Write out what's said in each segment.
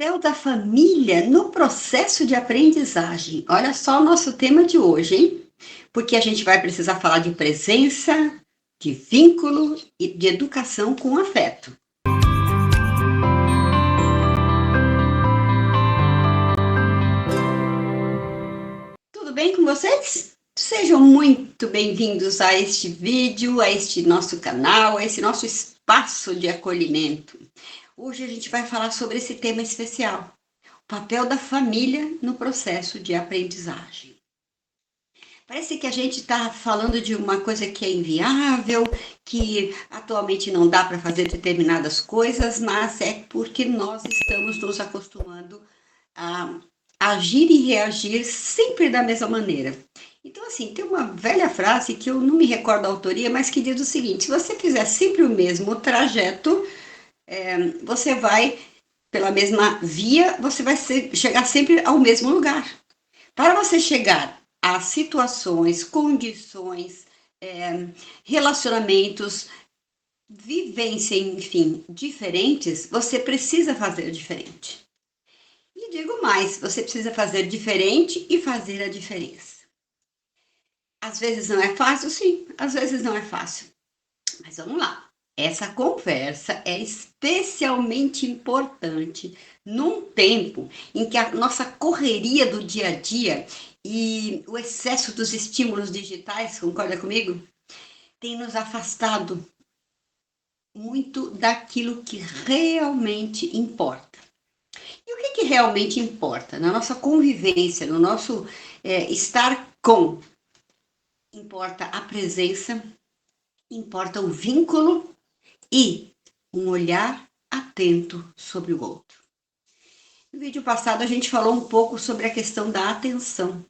Papel da família no processo de aprendizagem. Olha só o nosso tema de hoje, hein? Porque a gente vai precisar falar de presença, de vínculo e de educação com afeto. Tudo bem com vocês? Sejam muito bem-vindos a este vídeo, a este nosso canal, a esse nosso espaço de acolhimento. Hoje a gente vai falar sobre esse tema especial. Papel da família no processo de aprendizagem. Parece que a gente está falando de uma coisa que é inviável, que atualmente não dá para fazer determinadas coisas, mas é porque nós estamos nos acostumando a agir e reagir sempre da mesma maneira. Então, assim, tem uma velha frase que eu não me recordo a autoria, mas que diz o seguinte: se você fizer sempre o mesmo trajeto, você vai pela mesma via, você vai chegar sempre ao mesmo lugar. Para você chegar a situações, condições, relacionamentos, vivência, enfim, diferentes, você precisa fazer diferente. E digo mais, você precisa fazer diferente e fazer a diferença. Às vezes não é fácil, sim, às vezes não é fácil. Mas vamos lá. Essa conversa é especialmente importante num tempo em que a nossa correria do dia a dia e o excesso dos estímulos digitais, concorda comigo? Tem nos afastado muito daquilo que realmente importa. E o que realmente importa? Na nossa convivência, no nosso estar com, importa a presença, importa o vínculo e um olhar atento sobre o outro. No vídeo passado a gente falou um pouco sobre a questão da atenção,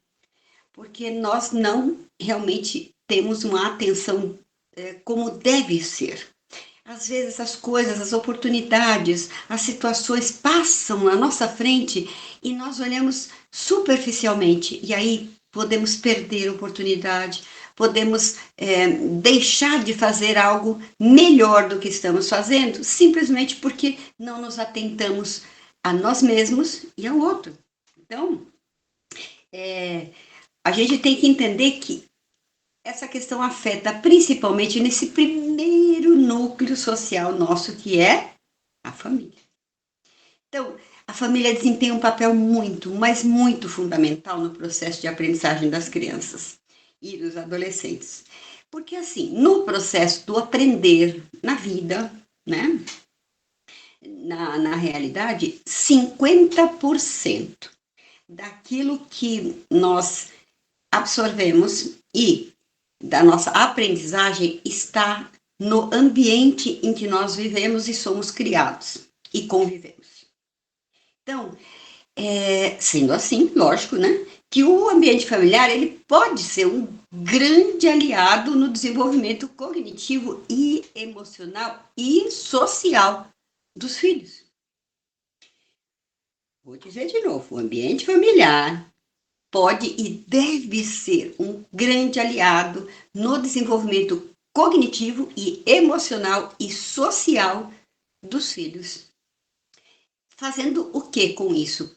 porque nós não realmente temos uma atenção como deve ser. Às vezes as coisas, as oportunidades, as situações passam na nossa frente e nós olhamos superficialmente e aí podemos perder a oportunidade, podemos deixar de fazer algo melhor do que estamos fazendo, simplesmente porque não nos atentamos a nós mesmos e ao outro. Então, a gente tem que entender que essa questão afeta principalmente nesse primeiro núcleo social nosso, que é a família. Então, a família desempenha um papel muito, mas muito fundamental no processo de aprendizagem das crianças e dos adolescentes. Porque, assim, no processo do aprender na vida, né, na realidade, 50% daquilo que nós absorvemos e da nossa aprendizagem está no ambiente em que nós vivemos e somos criados e convivemos. Então, sendo assim, lógico, né, que o ambiente familiar ele pode ser um grande aliado no desenvolvimento cognitivo e emocional e social dos filhos. Vou dizer de novo, o ambiente familiar pode e deve ser um grande aliado no desenvolvimento cognitivo e emocional e social dos filhos. Fazendo o que com isso?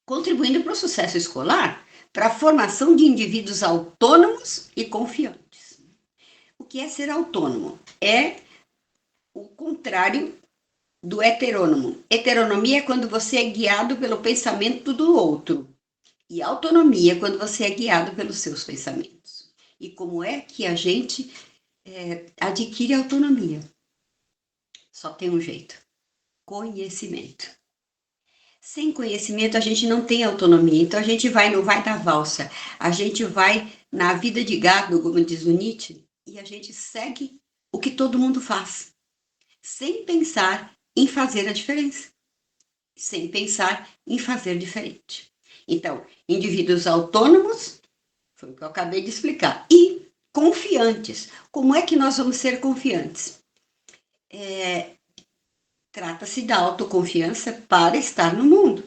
Contribuindo para o sucesso escolar, para a formação de indivíduos autônomos e confiantes. O que é ser autônomo? É o contrário do heterônomo. Heteronomia é quando você é guiado pelo pensamento do outro. E autonomia é quando você é guiado pelos seus pensamentos. E como é que a gente adquire autonomia? Só tem um jeito: conhecimento. Sem conhecimento a gente não tem autonomia, então a gente vai no vai da valsa, a gente vai na vida de gado, como diz o Nietzsche, e a gente segue o que todo mundo faz, sem pensar em fazer a diferença, sem pensar em fazer diferente. Então, indivíduos autônomos, foi o que eu acabei de explicar, e confiantes. Como é que nós vamos ser confiantes? Trata-se da autoconfiança para estar no mundo.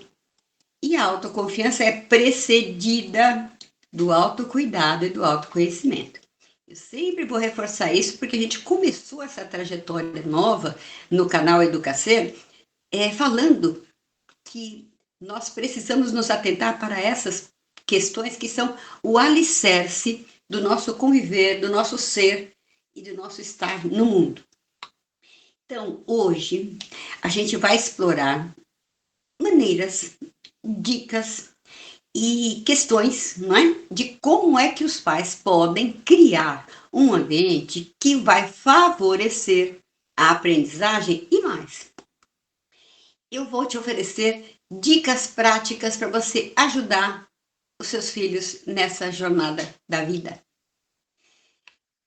E a autoconfiança é precedida do autocuidado e do autoconhecimento. Eu sempre vou reforçar isso porque a gente começou essa trajetória nova no canal Educacer falando que nós precisamos nos atentar para essas questões que são o alicerce do nosso conviver, do nosso ser e do nosso estar no mundo. Então, hoje, a gente vai explorar maneiras, dicas e questões, não é? De como é que os pais podem criar um ambiente que vai favorecer a aprendizagem e mais. Eu vou te oferecer dicas práticas para você ajudar os seus filhos nessa jornada da vida.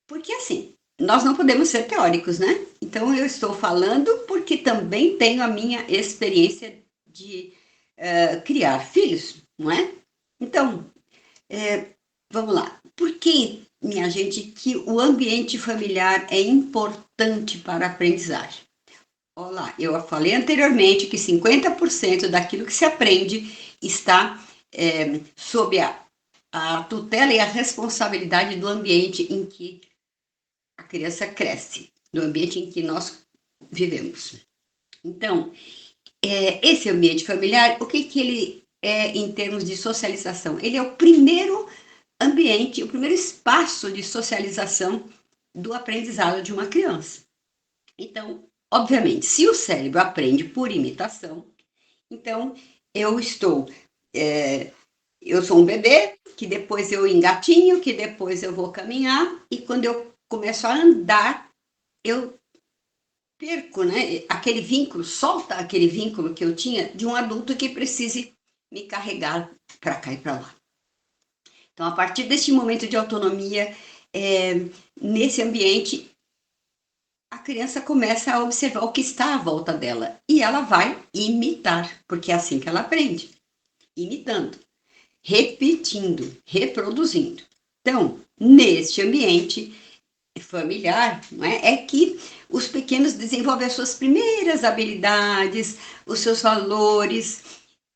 Porque assim, nós não podemos ser teóricos, né? Então eu estou falando porque também tenho a minha experiência de criar filhos, não é? Então, vamos lá. Por que, minha gente, que o ambiente familiar é importante para a aprendizagem? Olá, eu falei anteriormente que 50% daquilo que se aprende está sob a tutela e a responsabilidade do ambiente em que a criança cresce, do ambiente em que nós vivemos. Então, esse ambiente familiar, o que ele é em termos de socialização? Ele é o primeiro ambiente, o primeiro espaço de socialização do aprendizado de uma criança. Então, obviamente, se o cérebro aprende por imitação, então eu sou um bebê, que depois eu engatinho, que depois eu vou caminhar, e quando eu começo a andar, eu perco, né, aquele vínculo, solta aquele vínculo que eu tinha de um adulto que precise me carregar para cá e para lá. Então, a partir deste momento de autonomia, nesse ambiente, a criança começa a observar o que está à volta dela e ela vai imitar, porque é assim que ela aprende, imitando, repetindo, reproduzindo. Então, neste ambiente familiar, não é que os pequenos desenvolvem as suas primeiras habilidades, os seus valores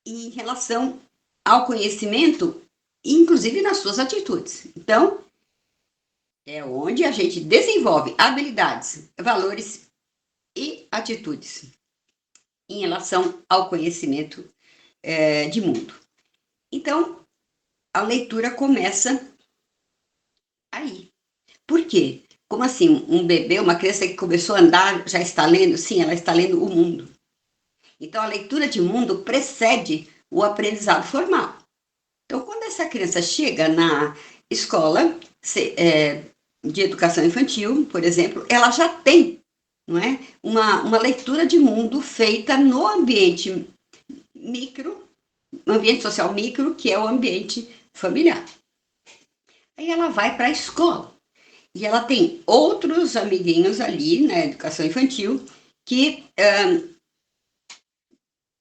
em relação ao conhecimento, inclusive nas suas atitudes. Então, é onde a gente desenvolve habilidades, valores e atitudes em relação ao conhecimento de mundo. Então, a leitura começa aí. Por quê? Como assim? Um bebê, uma criança que começou a andar, já está lendo? Sim, ela está lendo o mundo. Então, a leitura de mundo precede o aprendizado formal. Então, quando essa criança chega na escola de educação infantil, por exemplo, ela já tem, não é, uma leitura de mundo feita no ambiente micro, no ambiente social micro, que é o ambiente familiar. Aí ela vai para a escola e ela tem outros amiguinhos ali na educação infantil que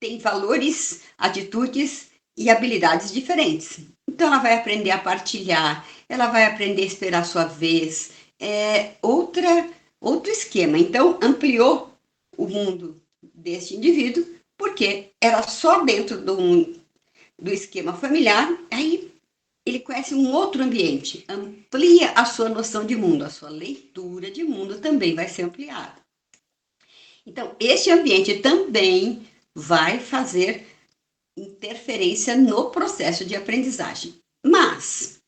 têm valores, atitudes e habilidades diferentes. Então ela vai aprender a partilhar, ela vai aprender a esperar a sua vez, outro esquema. Então ampliou o mundo deste indivíduo, porque era só dentro do esquema familiar, aí ele conhece um outro ambiente, amplia a sua noção de mundo, a sua leitura de mundo também vai ser ampliada. Então, este ambiente também vai fazer interferência no processo de aprendizagem. Mas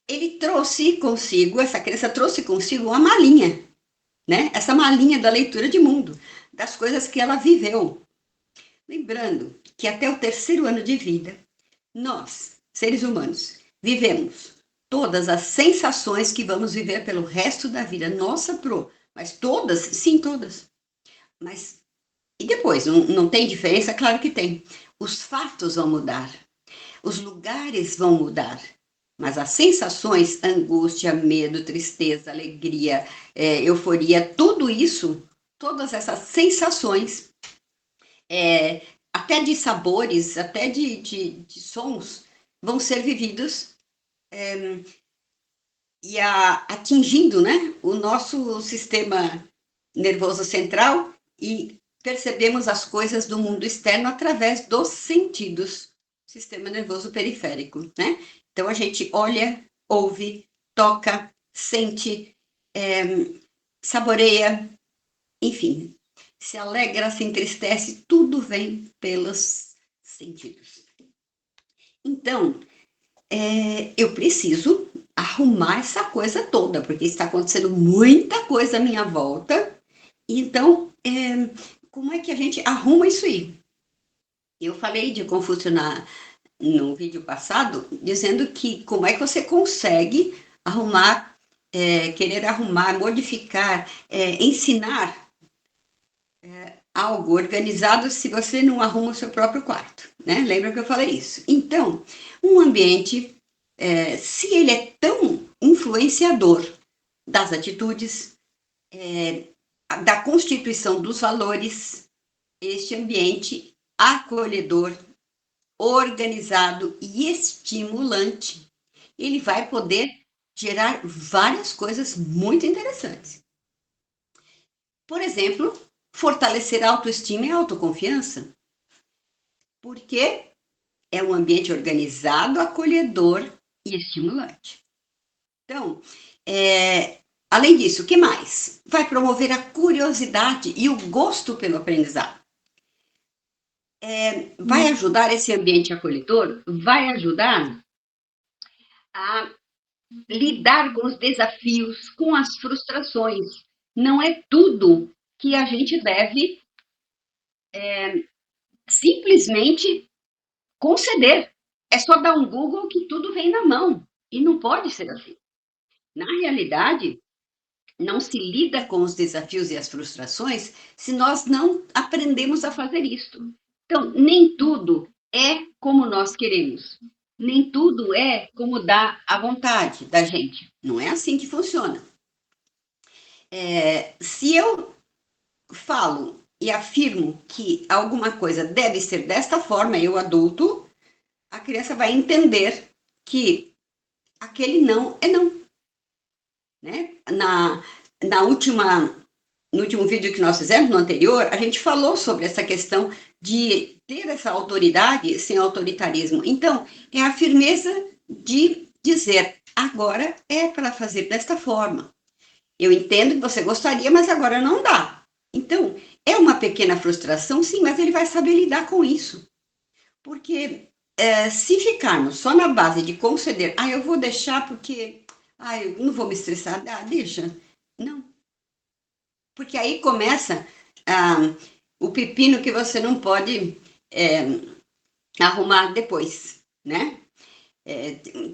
ele trouxe consigo, essa criança trouxe consigo uma malinha, né? Essa malinha da leitura de mundo, das coisas que ela viveu. Lembrando que até o 3º ano de vida, nós, seres humanos, vivemos todas as sensações que vamos viver pelo resto da vida. Nossa, mas todas? Sim, todas. Mas e depois? Não tem diferença? Claro que tem. Os fatos vão mudar, os lugares vão mudar, mas as sensações, angústia, medo, tristeza, alegria, euforia, tudo isso, todas essas sensações, até de sabores, até de sons, vão ser vividos atingindo, né, o nosso sistema nervoso central e percebemos as coisas do mundo externo através dos sentidos, sistema nervoso periférico, né? Então a gente olha, ouve, toca, sente, saboreia, enfim, se alegra, se entristece, tudo vem pelos sentidos. Então, eu preciso arrumar essa coisa toda, porque está acontecendo muita coisa à minha volta. Então, como é que a gente arruma isso aí? Eu falei de Confúcio no vídeo passado, dizendo que como é que você consegue arrumar, querer arrumar, modificar, ensinar algo organizado se você não arruma o seu próprio quarto, né? Lembra que eu falei isso? Então, um ambiente, se ele é tão influenciador das atitudes, da constituição dos valores, este ambiente acolhedor, organizado e estimulante, ele vai poder gerar várias coisas muito interessantes. Por exemplo, fortalecer a autoestima e a autoconfiança, porque é um ambiente organizado, acolhedor e estimulante. Então, além disso, o que mais? Vai promover a curiosidade e o gosto pelo aprendizado. Vai ajudar esse ambiente acolhedor, vai ajudar a lidar com os desafios, com as frustrações. Não é tudo que a gente deve simplesmente conceder. É só dar um Google que tudo vem na mão. E não pode ser assim. Na realidade, não se lida com os desafios e as frustrações se nós não aprendemos a fazer isto. Então, nem tudo é como nós queremos. Nem tudo é como dá a vontade da gente. Não é assim que funciona. Se eu falo e afirmo que alguma coisa deve ser desta forma, eu adulto, a criança vai entender que aquele não é não. Né? No último vídeo que nós fizemos, no anterior, a gente falou sobre essa questão de ter essa autoridade sem autoritarismo. Então, é a firmeza de dizer, agora é para fazer desta forma. Eu entendo que você gostaria, mas agora não dá. Então, é uma pequena frustração, sim, mas ele vai saber lidar com isso. Porque se ficarmos só na base de conceder, eu vou deixar porque eu não vou me estressar, deixa. Não. Porque aí começa o pepino que você não pode arrumar depois, né?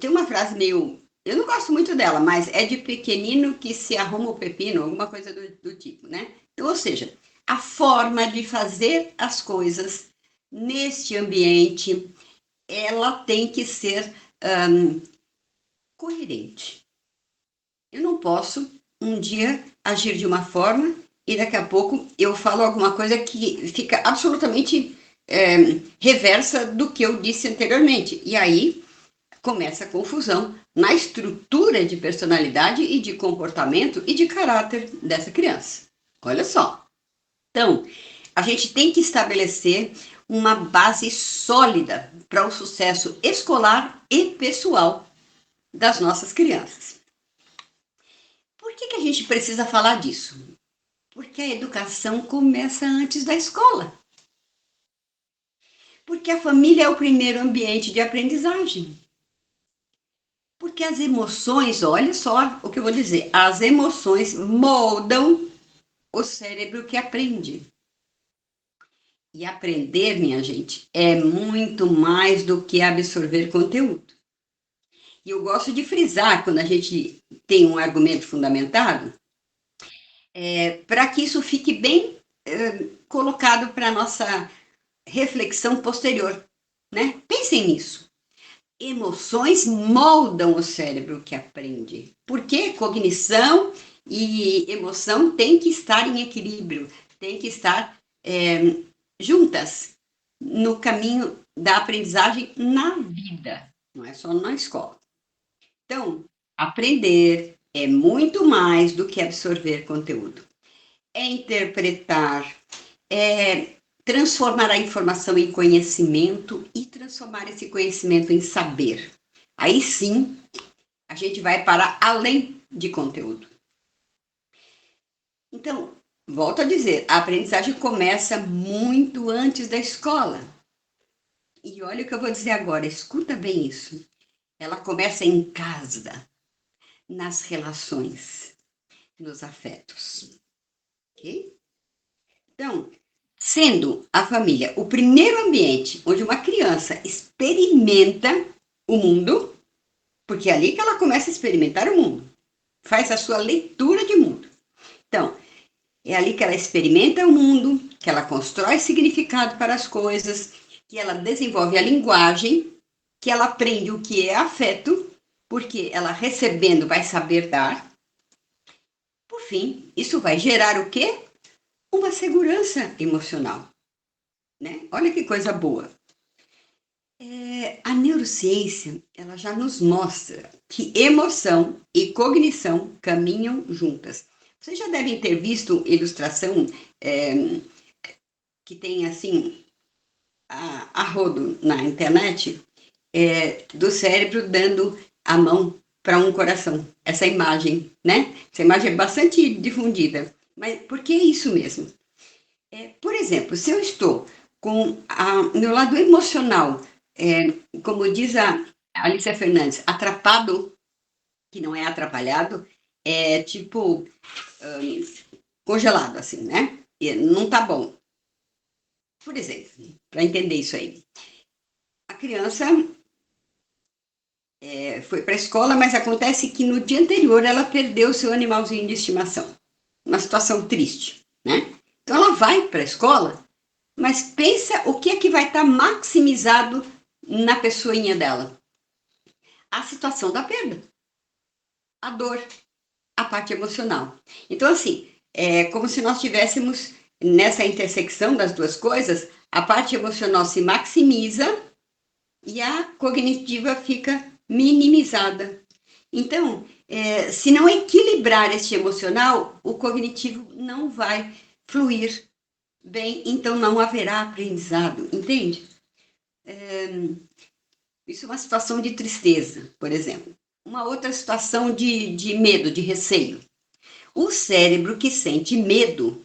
Tem uma frase meio. Eu não gosto muito dela, mas é de pequenino que se arruma o pepino, alguma coisa do tipo, né? Então, ou seja, a forma de fazer as coisas neste ambiente, ela tem que ser coerente. Eu não posso um dia agir de uma forma e daqui a pouco eu falo alguma coisa que fica absolutamente reversa do que eu disse anteriormente. E aí começa a confusão na estrutura de personalidade e de comportamento e de caráter dessa criança. Olha só. Então, a gente tem que estabelecer uma base sólida para o sucesso escolar e pessoal das nossas crianças. Por que a gente precisa falar disso? Porque a educação começa antes da escola. Porque a família é o primeiro ambiente de aprendizagem. Porque as emoções, olha só o que eu vou dizer, as emoções moldam o cérebro que aprende. E aprender, minha gente, é muito mais do que absorver conteúdo. E eu gosto de frisar, quando a gente tem um argumento fundamentado, para que isso fique bem colocado para a nossa reflexão posterior. Né? Pensem nisso. Emoções moldam o cérebro que aprende. Porque cognição e emoção têm que estar em equilíbrio, têm que estar juntas no caminho da aprendizagem na vida, não é só na escola. Então, aprender é muito mais do que absorver conteúdo. É interpretar, é transformar a informação em conhecimento e transformar esse conhecimento em saber. Aí sim, a gente vai para além de conteúdo. Então, volto a dizer, a aprendizagem começa muito antes da escola. E olha o que eu vou dizer agora, escuta bem isso. Ela começa em casa, nas relações, nos afetos, ok? Então, sendo a família o primeiro ambiente onde uma criança experimenta o mundo, porque é ali que ela começa a experimentar o mundo, faz a sua leitura de mundo. Então, é ali que ela experimenta o mundo, que ela constrói significado para as coisas, que ela desenvolve a linguagem, que ela aprende o que é afeto, porque ela recebendo vai saber dar. Por fim, isso vai gerar o quê? Uma segurança emocional, né? Olha que coisa boa. A neurociência, ela já nos mostra que emoção e cognição caminham juntas. Vocês já devem ter visto ilustração que tem assim a rodo na internet do cérebro dando a mão para um coração. Essa imagem, né? Essa imagem é bastante difundida. Mas por que isso mesmo? Por exemplo, se eu estou com meu lado emocional, como diz a Alicia Fernandes, atrapado, que não é atrapalhado, é tipo congelado, assim, né? E não tá bom. Por exemplo, para entender isso aí. A criança foi para a escola, mas acontece que no dia anterior ela perdeu seu animalzinho de estimação. Uma situação triste, né? Então ela vai para a escola, mas pensa o que é que vai estar maximizado na pessoinha dela. A situação da perda, a dor, a parte emocional. Então, assim, é como se nós tivéssemos nessa intersecção das duas coisas, a parte emocional se maximiza e a cognitiva fica minimizada. Então, se não equilibrar este emocional, o cognitivo não vai fluir bem, então não haverá aprendizado, entende? Isso é uma situação de tristeza, por exemplo. Uma outra situação de medo, de receio. O cérebro que sente medo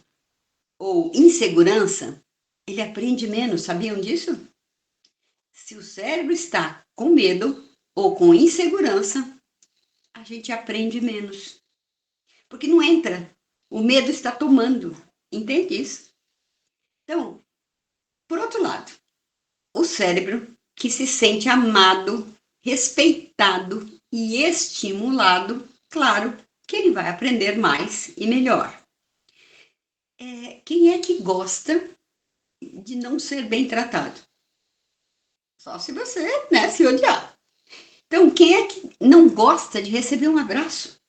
ou insegurança, ele aprende menos, sabiam disso? Se o cérebro está com medo ou com insegurança, a gente aprende menos. Porque não entra. O medo está tomando. Entende isso? Então, por outro lado, o cérebro que se sente amado, respeitado e estimulado, claro que ele vai aprender mais e melhor. Quem é que gosta de não ser bem tratado? Só se você, né, se odiar. Então, quem é que não gosta de receber um abraço?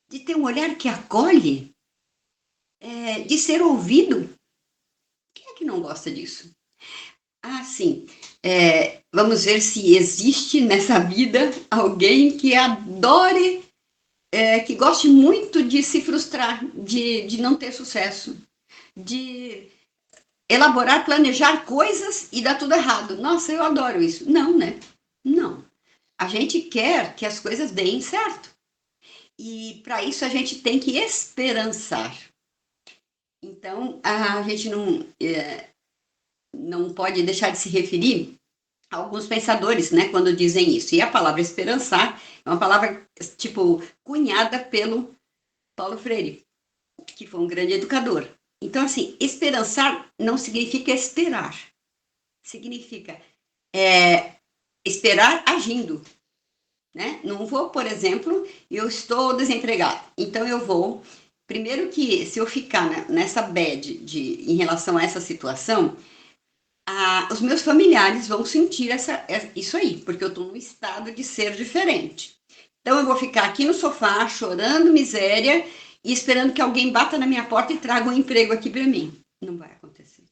De ter um olhar que acolhe? De ser ouvido? Quem é que não gosta disso? Ah, sim. Vamos ver se existe nessa vida alguém que adore, que goste muito de se frustrar, de não ter sucesso, de elaborar, planejar coisas e dar tudo errado. Nossa, eu adoro isso. Não, né? Não. A gente quer que as coisas deem certo. E para isso a gente tem que esperançar. Então, a gente não pode deixar de se referir a alguns pensadores, né, quando dizem isso. E a palavra esperançar é uma palavra, tipo, cunhada pelo Paulo Freire, que foi um grande educador. Então, assim, esperançar não significa esperar. Significa esperar agindo, né? Não vou, por exemplo, eu estou desempregado, então eu vou. Primeiro que se eu ficar nessa bad em relação a essa situação, os meus familiares vão sentir isso aí, porque eu estou num estado de ser diferente. Então eu vou ficar aqui no sofá chorando miséria e esperando que alguém bata na minha porta e traga um emprego aqui para mim. Não vai acontecer.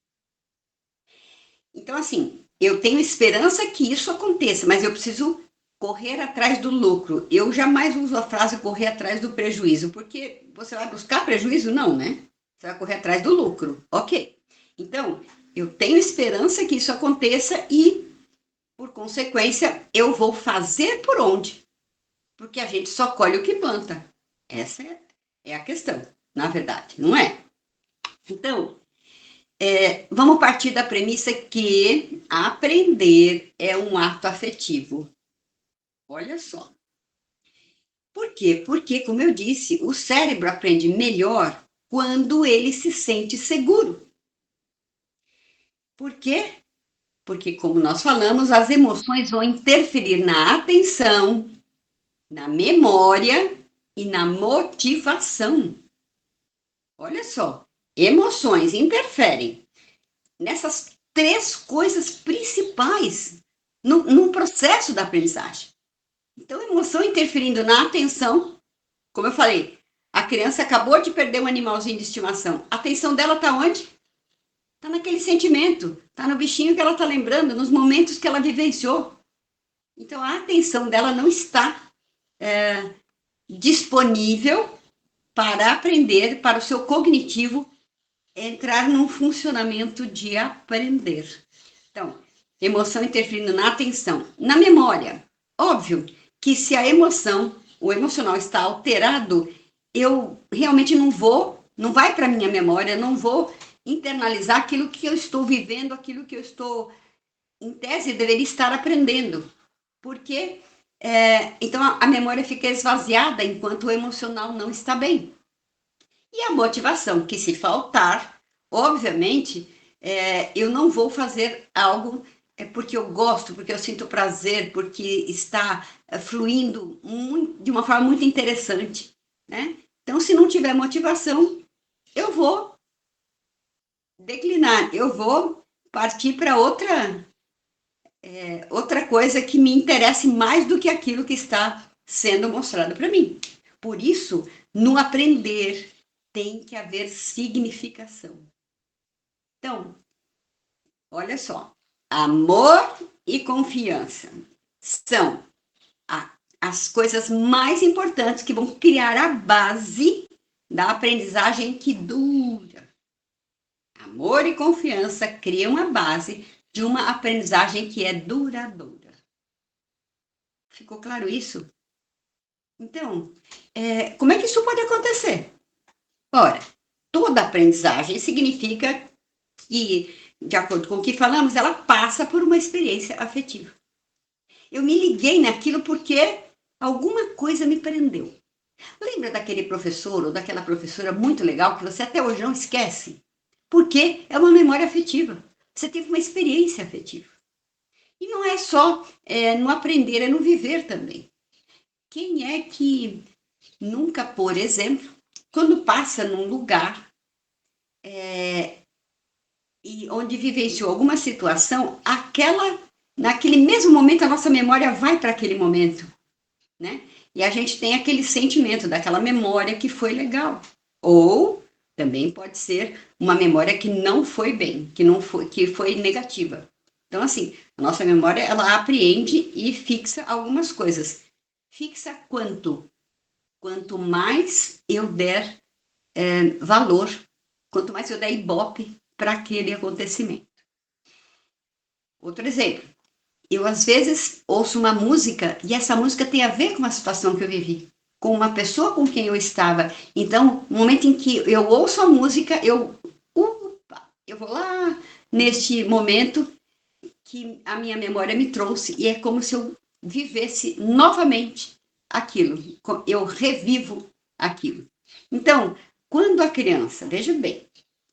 Então, assim, eu tenho esperança que isso aconteça, mas eu preciso correr atrás do lucro. Eu jamais uso a frase correr atrás do prejuízo, porque você vai buscar prejuízo? Não, né? Você vai correr atrás do lucro. Ok. Então, eu tenho esperança que isso aconteça e, por consequência, eu vou fazer por onde? Porque a gente só colhe o que planta. Essa é a questão, na verdade, não é? Então, Vamos partir da premissa que aprender é um ato afetivo. Olha só. Por quê? Porque, como eu disse, o cérebro aprende melhor quando ele se sente seguro. Por quê? Porque, como nós falamos, as emoções vão interferir na atenção, na memória e na motivação. Olha só, emoções interferem nessas três coisas principais no processo da aprendizagem. Então, emoção interferindo na atenção, como eu falei, a criança acabou de perder um animalzinho de estimação. A atenção dela está onde? Está naquele sentimento, está no bichinho que ela está lembrando, nos momentos que ela vivenciou. Então, a atenção dela não está disponível para aprender, para o seu cognitivo entrar num funcionamento de aprender. Então, emoção interferindo na atenção, na memória. Óbvio que se a emoção, o emocional está alterado, eu realmente não vai para a minha memória, não vou internalizar aquilo que eu estou vivendo, aquilo que eu estou, em tese, deveria estar aprendendo. Porque, então, a memória fica esvaziada enquanto o emocional não está bem. E a motivação, que se faltar, obviamente, eu não vou fazer algo porque eu gosto, porque eu sinto prazer, porque está fluindo de uma forma muito interessante, né? Então, se não tiver motivação, eu vou declinar, eu vou partir para outra coisa que me interesse mais do que aquilo que está sendo mostrado para mim. Por isso, no aprender, tem que haver significação. Então, olha só, amor e confiança são as coisas mais importantes que vão criar a base da aprendizagem que dura. Amor e confiança criam a base de uma aprendizagem que é duradoura. Ficou claro isso? Então, como é que isso pode acontecer? Ora, toda aprendizagem significa que, de acordo com o que falamos, ela passa por uma experiência afetiva. Eu me liguei naquilo porque alguma coisa me prendeu. Lembra daquele professor ou daquela professora muito legal que você até hoje não esquece? Porque é uma memória afetiva. Você teve uma experiência afetiva. E não é só no aprender, é no viver também. Quem é que nunca, por exemplo, quando passa num lugar e onde vivenciou alguma situação, naquele mesmo momento a nossa memória vai para aquele momento, né? E a gente tem aquele sentimento daquela memória que foi legal. Ou também pode ser uma memória que não foi bem, que foi negativa. Então, assim, a nossa memória, ela apreende e fixa algumas coisas. Fixa quanto? Quanto mais eu der valor, quanto mais eu der ibope para aquele acontecimento. Outro exemplo, eu às vezes ouço uma música e essa música tem a ver com uma situação que eu vivi, com uma pessoa com quem eu estava. Então, no momento em que eu ouço a música, eu vou lá neste momento que a minha memória me trouxe e é como se eu vivesse novamente aquilo, eu revivo aquilo. Então, quando a criança, veja bem,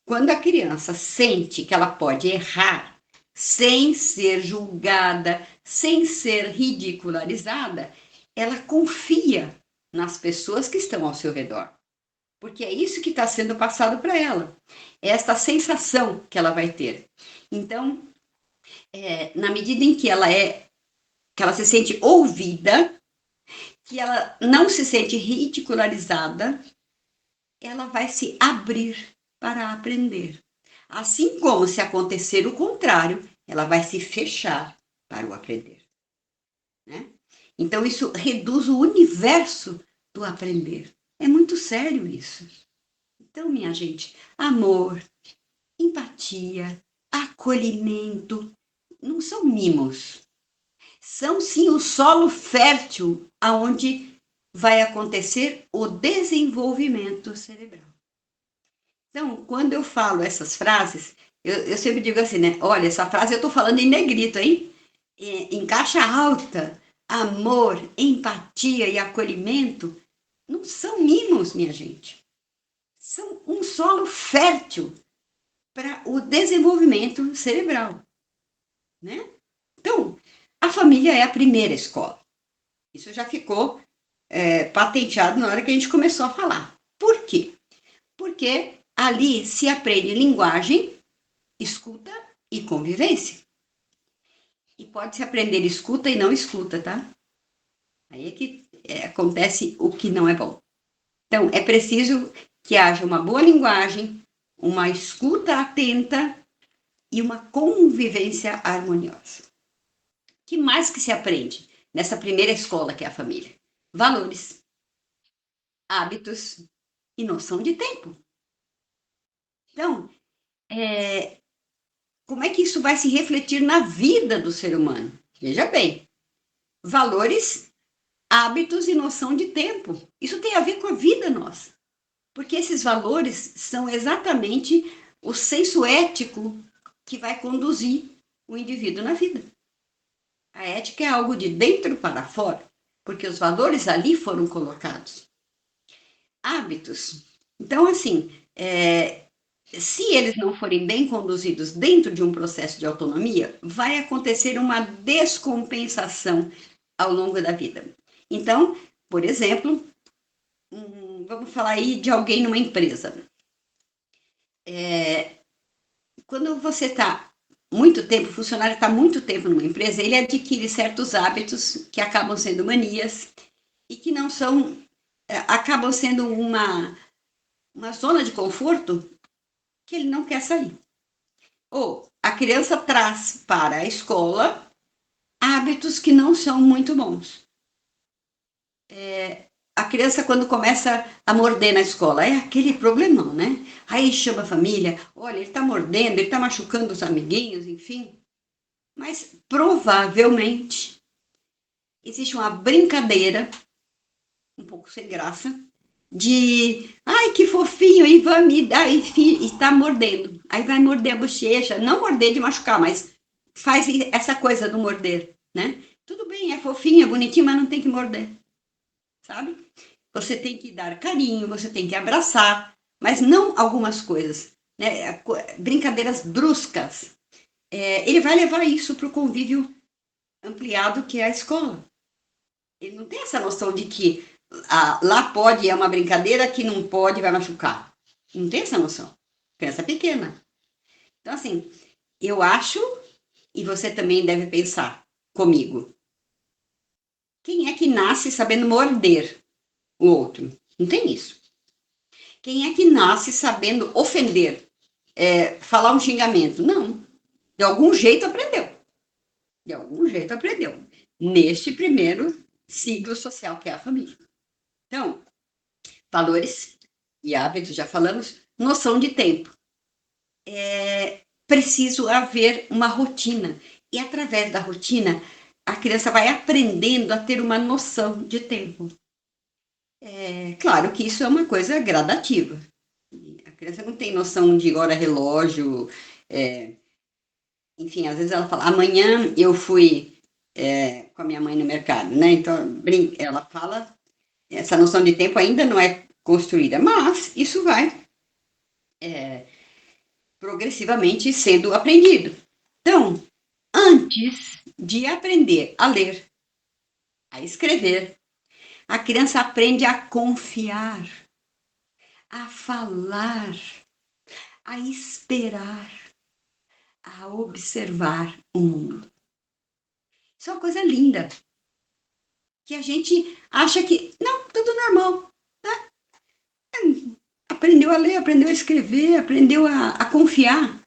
quando a criança sente que ela pode errar sem ser julgada, sem ser ridicularizada, ela confia nas pessoas que estão ao seu redor. Porque é isso que está sendo passado para ela. É esta sensação que ela vai ter. Então, na medida em que ela se sente ouvida, que ela não se sente ridicularizada, ela vai se abrir para aprender. Assim como se acontecer o contrário, ela vai se fechar para o aprender. Né? Então, isso reduz o universo do aprender. É muito sério isso. Então, minha gente, amor, empatia, acolhimento, não são mimos. São, sim, o solo fértil aonde vai acontecer o desenvolvimento cerebral. Então, quando eu falo essas frases, Eu sempre digo assim, né? Olha, essa frase eu estou falando em negrito, hein? Em caixa alta, amor, empatia e acolhimento não são mimos, minha gente. São um solo fértil para o desenvolvimento cerebral, né? Então, a família é a primeira escola. Isso já ficou patenteado na hora que a gente começou a falar. Por quê? Porque ali se aprende linguagem, escuta e convivência. E pode-se aprender escuta e não escuta, tá? Aí é que acontece o que não é bom. Então, é preciso que haja uma boa linguagem, uma escuta atenta e uma convivência harmoniosa. O que mais que se aprende nessa primeira escola que é a família? Valores, hábitos e noção de tempo. Então, como é que isso vai se refletir na vida do ser humano? Veja bem, valores, hábitos e noção de tempo. Isso tem a ver com a vida nossa, porque esses valores são exatamente o senso ético que vai conduzir o indivíduo na vida. A ética é algo de dentro para fora, porque os valores ali foram colocados. Hábitos. Então, assim, se eles não forem bem conduzidos dentro de um processo de autonomia, vai acontecer uma descompensação ao longo da vida. Então, por exemplo, vamos falar aí de alguém numa empresa. Quando você está muito tempo, o funcionário está muito tempo numa empresa, ele adquire certos hábitos que acabam sendo manias e que não são, acabam sendo uma zona de conforto que ele não quer sair. Ou a criança traz para a escola hábitos que não são muito bons. A criança, quando começa a morder na escola, é aquele problemão, né? Aí chama a família, olha, ele está mordendo, ele está machucando os amiguinhos, enfim. Mas provavelmente existe uma brincadeira, um pouco sem graça, de ai que fofinho, e vai me dar, e está mordendo. Aí vai morder a bochecha, não morder de machucar, mas faz essa coisa do morder, né? Tudo bem, é fofinho, é bonitinho, mas não tem que morder, sabe? Você tem que dar carinho, você tem que abraçar, mas não algumas coisas, né? Brincadeiras bruscas. Ele vai levar isso para o convívio ampliado que é a escola. Ele não tem essa noção de que lá pode, é uma brincadeira, que não pode, vai machucar. Não tem essa noção. Criança pequena. Então, assim, eu acho, e você também deve pensar comigo, quem é que nasce sabendo morder o outro? Não tem isso. Quem é que nasce sabendo ofender, falar um xingamento? Não. De algum jeito aprendeu. De algum jeito aprendeu. Neste primeiro ciclo social que é a família. Então, valores e hábitos, já falamos, noção de tempo. É preciso haver uma rotina. E através da rotina, a criança vai aprendendo a ter uma noção de tempo. Claro que isso é uma coisa gradativa. A criança não tem noção de hora relógio. Enfim, às vezes ela fala, amanhã eu fui com a minha mãe no mercado, né? Então, ela fala, essa noção de tempo ainda não é construída, mas isso vai progressivamente sendo aprendido. Então, antes de aprender a ler, a escrever, a criança aprende a confiar, a falar, a esperar, a observar o mundo. Isso é uma coisa linda, que a gente acha que, não, tudo normal. Né? Aprendeu a ler, aprendeu a escrever, aprendeu a confiar.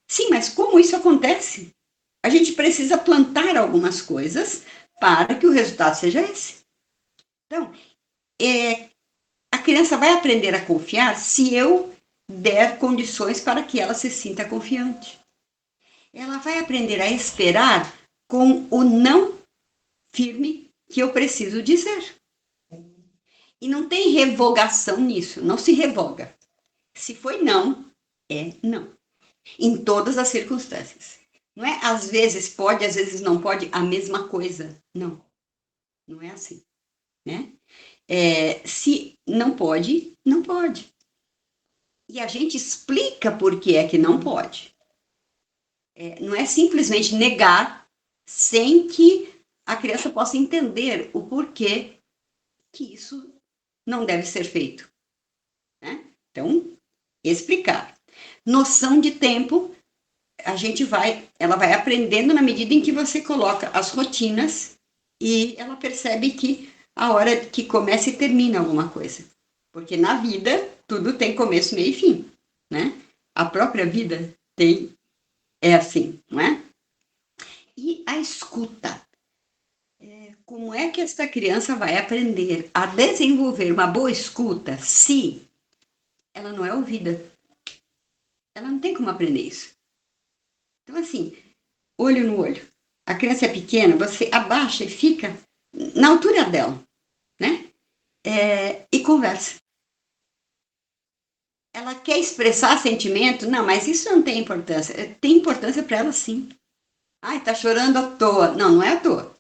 Sim, mas como isso acontece? A gente precisa plantar algumas coisas para que o resultado seja esse. Então, a criança vai aprender a confiar se eu der condições para que ela se sinta confiante. Ela vai aprender a esperar com o não firme que eu preciso dizer. E não tem revogação nisso, não se revoga. Se foi não, é não. em todas as circunstâncias. Não é às vezes pode, às vezes não pode, a mesma coisa. Não, não é assim, né? Se não pode, não pode. E a gente explica por que é que não pode. Não é simplesmente negar sem que a criança possa entender o porquê que isso não deve ser feito, né? Então, explicar. Noção de tempo, ela vai aprendendo na medida em que você coloca as rotinas e ela percebe que a hora que começa e termina alguma coisa. Porque na vida tudo tem começo, meio e fim, né? A própria vida é assim, não é? E a escuta. Como é que esta criança vai aprender a desenvolver uma boa escuta se ela não é ouvida? Ela não tem como aprender isso. Então, assim, olho no olho. A criança é pequena, você abaixa e fica na altura dela, né? E conversa. Ela quer expressar sentimento? Não, mas isso não tem importância. Tem importância para ela, sim. Ai, tá chorando à toa. Não, não é à toa.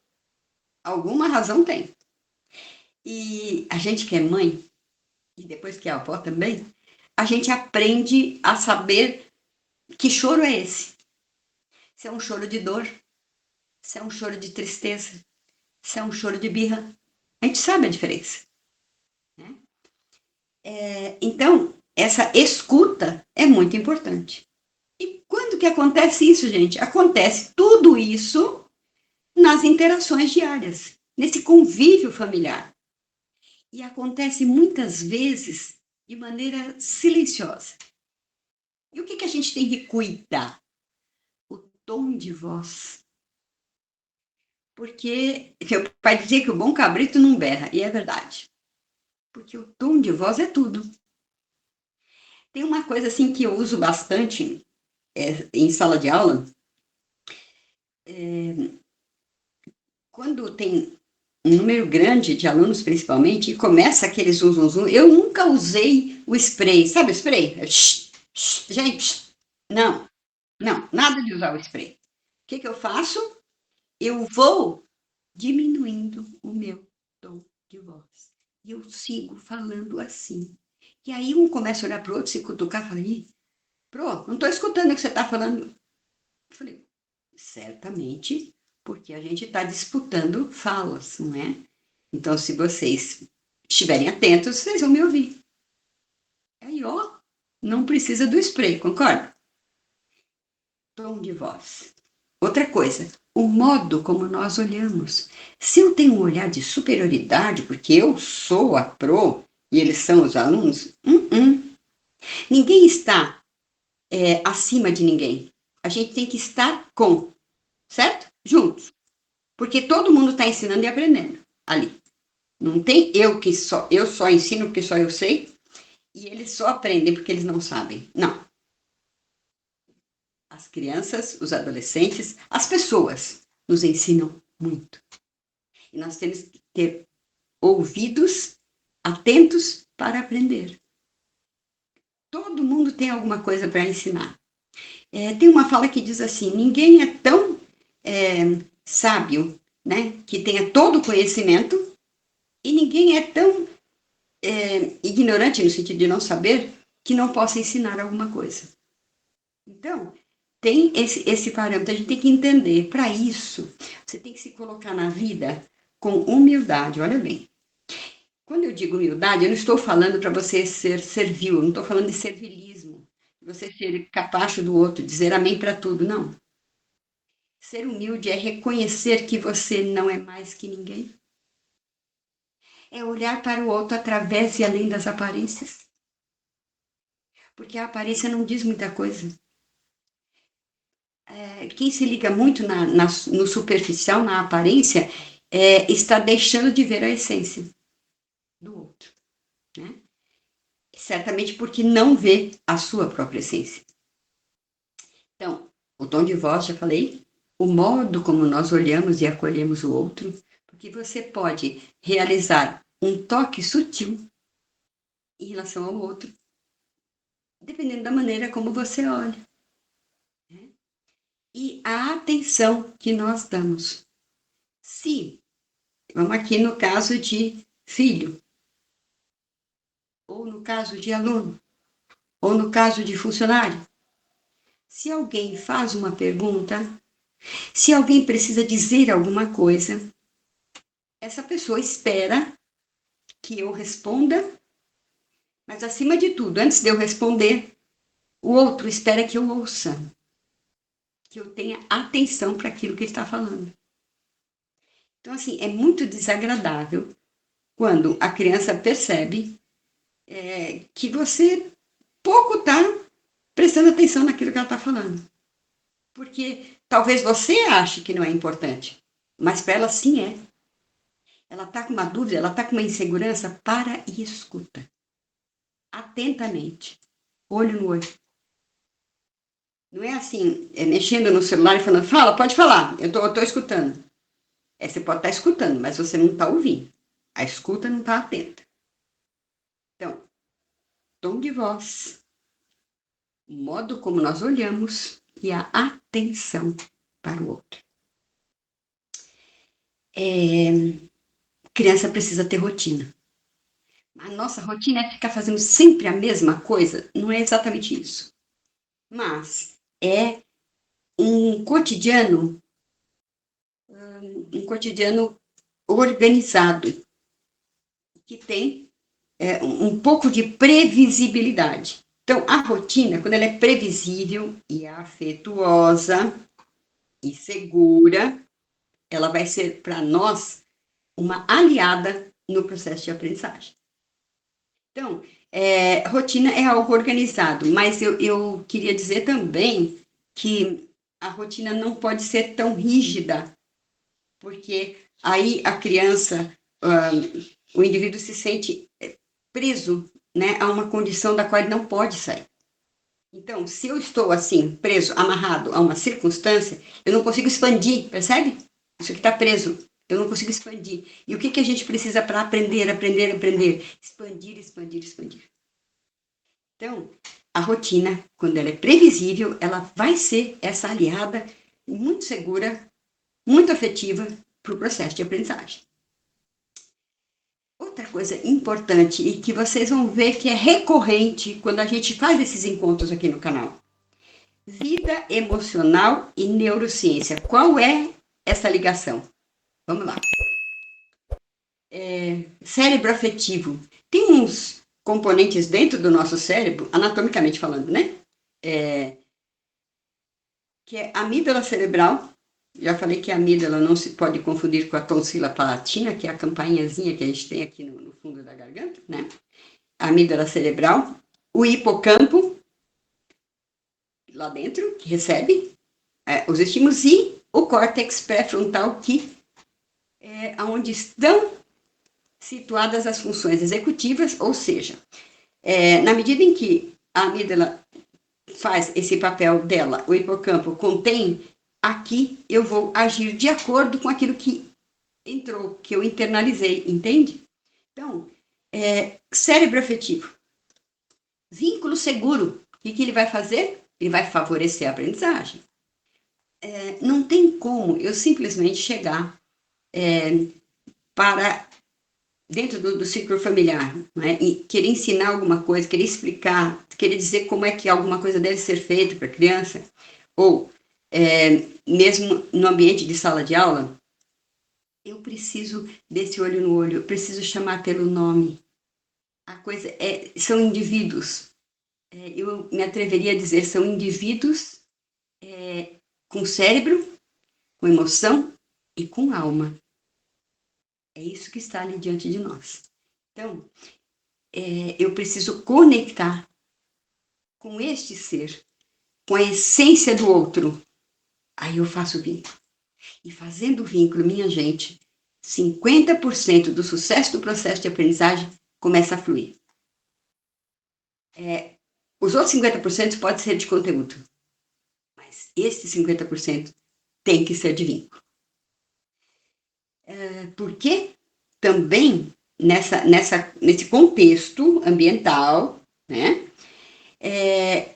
Alguma razão tem. E a gente que é mãe, e depois que é avó também, a gente aprende a saber que choro é esse. Se é um choro de dor, se é um choro de tristeza, se é um choro de birra. A gente sabe a diferença. Né? Então, essa escuta é muito importante. E quando que acontece isso, gente? Acontece tudo isso nas interações diárias, nesse convívio familiar. E acontece muitas vezes de maneira silenciosa. E o que a gente tem que cuidar? O tom de voz. Porque meu pai dizia que o bom cabrito não berra, e é verdade. Porque o tom de voz é tudo. Tem uma coisa assim que eu uso bastante em sala de aula, quando tem um número grande de alunos, principalmente, e começa aquele zum, zum, zum, eu nunca usei o spray, sabe o spray? Gente, não, não, nada de usar o spray. O que eu faço? Eu vou diminuindo o meu tom de voz. E eu sigo falando assim. E aí um começa a olhar para o outro, se cutucar, fala, ih, Pro, não estou escutando o que você está falando. Eu falei, certamente, porque a gente está disputando falas, não é? Então, se vocês estiverem atentos, vocês vão me ouvir. Aí, ó, não precisa do spray, concorda? Tom de voz. Outra coisa, o modo como nós olhamos. Se eu tenho um olhar de superioridade, porque eu sou a pro e eles são os alunos, ninguém está acima de ninguém. A gente tem que estar com, certo? Juntos. Porque todo mundo está ensinando e aprendendo ali. Não tem eu só ensino porque só eu sei e eles só aprendem porque eles não sabem. Não. As crianças, os adolescentes, as pessoas nos ensinam muito. E nós temos que ter ouvidos atentos para aprender. Todo mundo tem alguma coisa para ensinar. Tem uma fala que diz assim: ninguém é tão sábio, né, que tenha todo o conhecimento, e ninguém é tão ignorante no sentido de não saber que não possa ensinar alguma coisa. Então, tem esse parâmetro, a gente tem que entender. Para isso, você tem que se colocar na vida com humildade. Olha bem, quando eu digo humildade, eu não estou falando para você ser servil, eu não estou falando de servilismo, você ser capacho do outro, dizer amém para tudo, não. Ser humilde é reconhecer que você não é mais que ninguém. É olhar para o outro através e além das aparências. Porque a aparência não diz muita coisa. Quem se liga muito no superficial, na aparência, está deixando de ver a essência do outro. Né? Certamente porque não vê a sua própria essência. Então, o tom de voz, já falei, o modo como nós olhamos e acolhemos o outro, porque você pode realizar um toque sutil em relação ao outro, dependendo da maneira como você olha. e a atenção que nós damos. Se, vamos aqui no caso de filho, ou no caso de aluno, ou no caso de funcionário, se alguém faz uma pergunta, se alguém precisa dizer alguma coisa, essa pessoa espera que eu responda, mas acima de tudo, antes de eu responder, o outro espera que eu ouça, que eu tenha atenção para aquilo que ele está falando. Então, assim, é muito desagradável quando a criança percebe que você pouco está prestando atenção naquilo que ela está falando. Porque talvez você ache que não é importante, mas para ela sim é. Ela está com uma dúvida, ela está com uma insegurança, para e escuta. Atentamente. Olho no olho. Não é assim, mexendo no celular e falando, fala, pode falar, eu tô escutando. Você pode estar escutando, mas você não está ouvindo. A escuta não está atenta. Então, tom de voz, o modo como nós olhamos e a atenção para o outro. Criança precisa ter rotina. A nossa rotina é ficar fazendo sempre a mesma coisa? Não é exatamente isso. Mas é um cotidiano, organizado, que tem um pouco de previsibilidade. Então, a rotina, quando ela é previsível e afetuosa e segura, ela vai ser para nós uma aliada no processo de aprendizagem. Então, rotina é algo organizado, mas eu queria dizer também que a rotina não pode ser tão rígida, porque aí a criança, o indivíduo se sente preso, né, a uma condição da qual ele não pode sair. Então, se eu estou assim, preso, amarrado a uma circunstância, eu não consigo expandir, percebe? Isso aqui está preso, eu não consigo expandir. E o que a gente precisa para aprender, aprender, aprender? Expandir, expandir, expandir. Então, a rotina, quando ela é previsível, ela vai ser essa aliada muito segura, muito afetiva para o processo de aprendizagem. Outra coisa importante e que vocês vão ver que é recorrente quando a gente faz esses encontros aqui no canal. Vida emocional e neurociência. Qual é essa ligação? Vamos lá. Cérebro afetivo. Tem uns componentes dentro do nosso cérebro, anatomicamente falando, né? Que é a amígdala cerebral. Já falei que a amígdala não se pode confundir com a tonsila palatina, que é a campainhazinha que a gente tem aqui no fundo da garganta, né? A amígdala cerebral. O hipocampo, lá dentro, que recebe os estímulos, e o córtex pré-frontal, que é onde estão situadas as funções executivas, ou seja, na medida em que a amígdala faz esse papel dela, o hipocampo contém, aqui eu vou agir de acordo com aquilo que entrou, que eu internalizei, entende? Então, cérebro afetivo. Vínculo seguro. O que ele vai fazer? Ele vai favorecer a aprendizagem. Não tem como eu simplesmente chegar para dentro do ciclo familiar, né? E querer ensinar alguma coisa, querer explicar, querer dizer como é que alguma coisa deve ser feita para a criança, ou mesmo no ambiente de sala de aula, eu preciso desse olho no olho, eu preciso chamar pelo nome. A coisa são indivíduos, eu me atreveria a dizer, são indivíduos com cérebro, com emoção e com alma. É isso que está ali diante de nós. Então, eu preciso conectar com este ser, com a essência do outro. Aí eu faço vínculo. E fazendo vínculo, minha gente, 50% do sucesso do processo de aprendizagem começa a fluir. Os outros 50% pode ser de conteúdo, mas esse 50% tem que ser de vínculo. Porque também nesse contexto ambiental, né,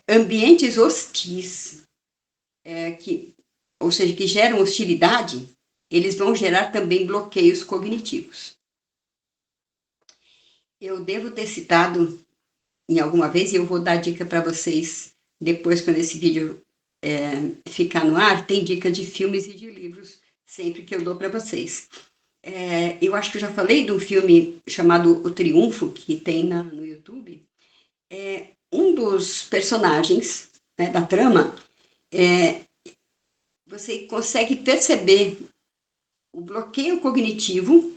ambientes hostis, que ou seja, que geram hostilidade, eles vão gerar também bloqueios cognitivos. Eu devo ter citado em alguma vez, e eu vou dar dica para vocês depois, quando esse vídeo ficar no ar, tem dica de filmes e de livros, sempre que eu dou para vocês. Eu acho que eu já falei de um filme chamado O Triunfo, que tem no YouTube. Um dos personagens, né, da trama, você consegue perceber o bloqueio cognitivo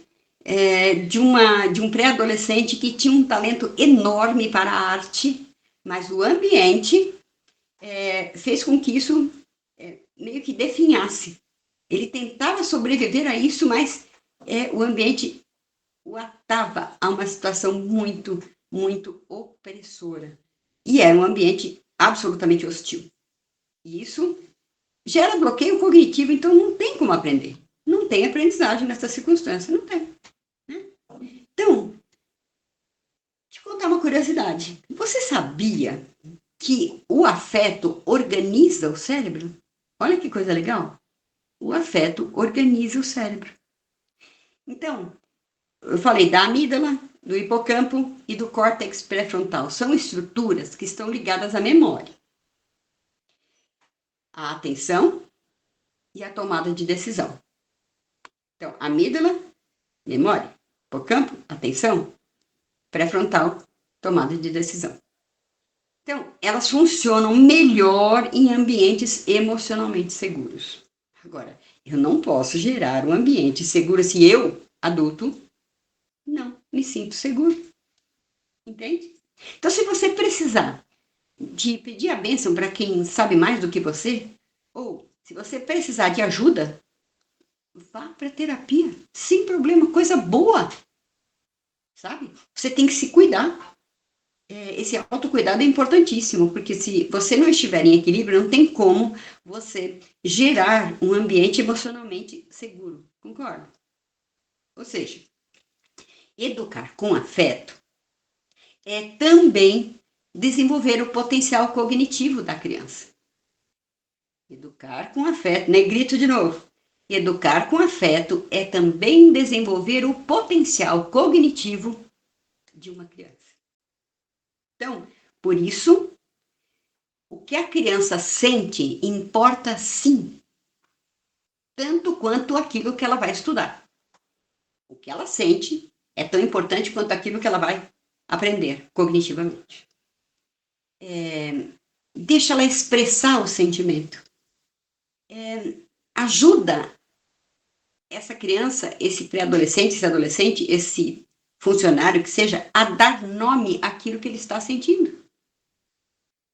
de um pré-adolescente que tinha um talento enorme para a arte, mas o ambiente fez com que isso meio que definhasse. Ele tentava sobreviver a isso, mas o ambiente o atava a uma situação muito, muito opressora. E era um ambiente absolutamente hostil. E isso gera bloqueio cognitivo, então não tem como aprender. Não tem aprendizagem nessa circunstância, não tem. Né? Então, te contar uma curiosidade. Você sabia que o afeto organiza o cérebro? Olha que coisa legal. O afeto organiza o cérebro. Então, eu falei da amígdala, do hipocampo e do córtex pré-frontal. São estruturas que estão ligadas à memória, à atenção e à tomada de decisão. Então, amígdala, memória, hipocampo, atenção, pré-frontal, tomada de decisão. Então, elas funcionam melhor em ambientes emocionalmente seguros. Agora, eu não posso gerar um ambiente seguro se eu, adulto, não me sinto seguro. Entende? Então, se você precisar de pedir a bênção para quem sabe mais do que você, ou se você precisar de ajuda, vá para terapia, sem problema, coisa boa, sabe? Você tem que se cuidar. Esse autocuidado é importantíssimo, porque se você não estiver em equilíbrio, não tem como você gerar um ambiente emocionalmente seguro, concorda? Ou seja, educar com afeto é também desenvolver o potencial cognitivo da criança. Educar com afeto, negrito de novo. Educar com afeto é também desenvolver o potencial cognitivo de uma criança. Então, por isso, o que a criança sente importa sim, tanto quanto aquilo que ela vai estudar. O que ela sente é tão importante quanto aquilo que ela vai aprender cognitivamente. Deixa ela expressar o sentimento. Ajuda essa criança, esse pré-adolescente, esse adolescente, esse funcionário que seja, a dar nome àquilo que ele está sentindo.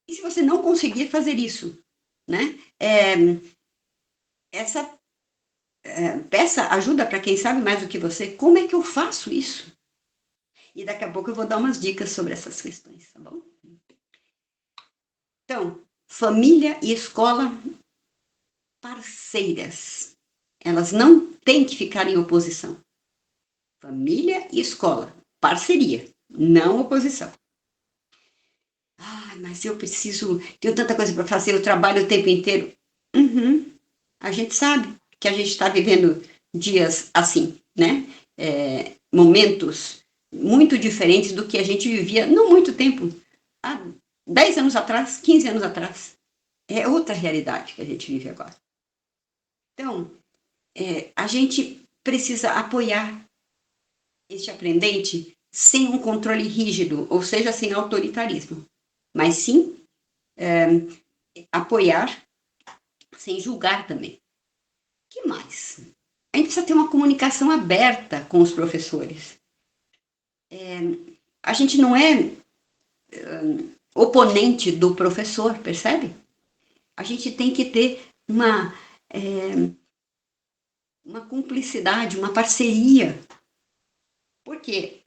E se você não conseguir fazer isso, né? Peça ajuda para quem sabe mais do que você. Como é que eu faço isso? E daqui a pouco eu vou dar umas dicas sobre essas questões, tá bom? Então, família e escola parceiras. Elas não têm que ficar em oposição. Família e escola, parceria, não oposição. Mas eu preciso, tenho tanta coisa para fazer, eu trabalho o tempo inteiro. Uhum. A gente sabe que a gente está vivendo dias assim, né? Momentos muito diferentes do que a gente vivia não muito tempo, há 10 anos atrás, 15 anos atrás. É outra realidade que a gente vive agora. Então, a gente precisa apoiar este aprendente sem um controle rígido, ou seja, sem autoritarismo, mas sim apoiar sem julgar também. O que mais? A gente precisa ter uma comunicação aberta com os professores. A gente não é oponente do professor, percebe? A gente tem que ter uma cumplicidade, uma parceria. Por quê?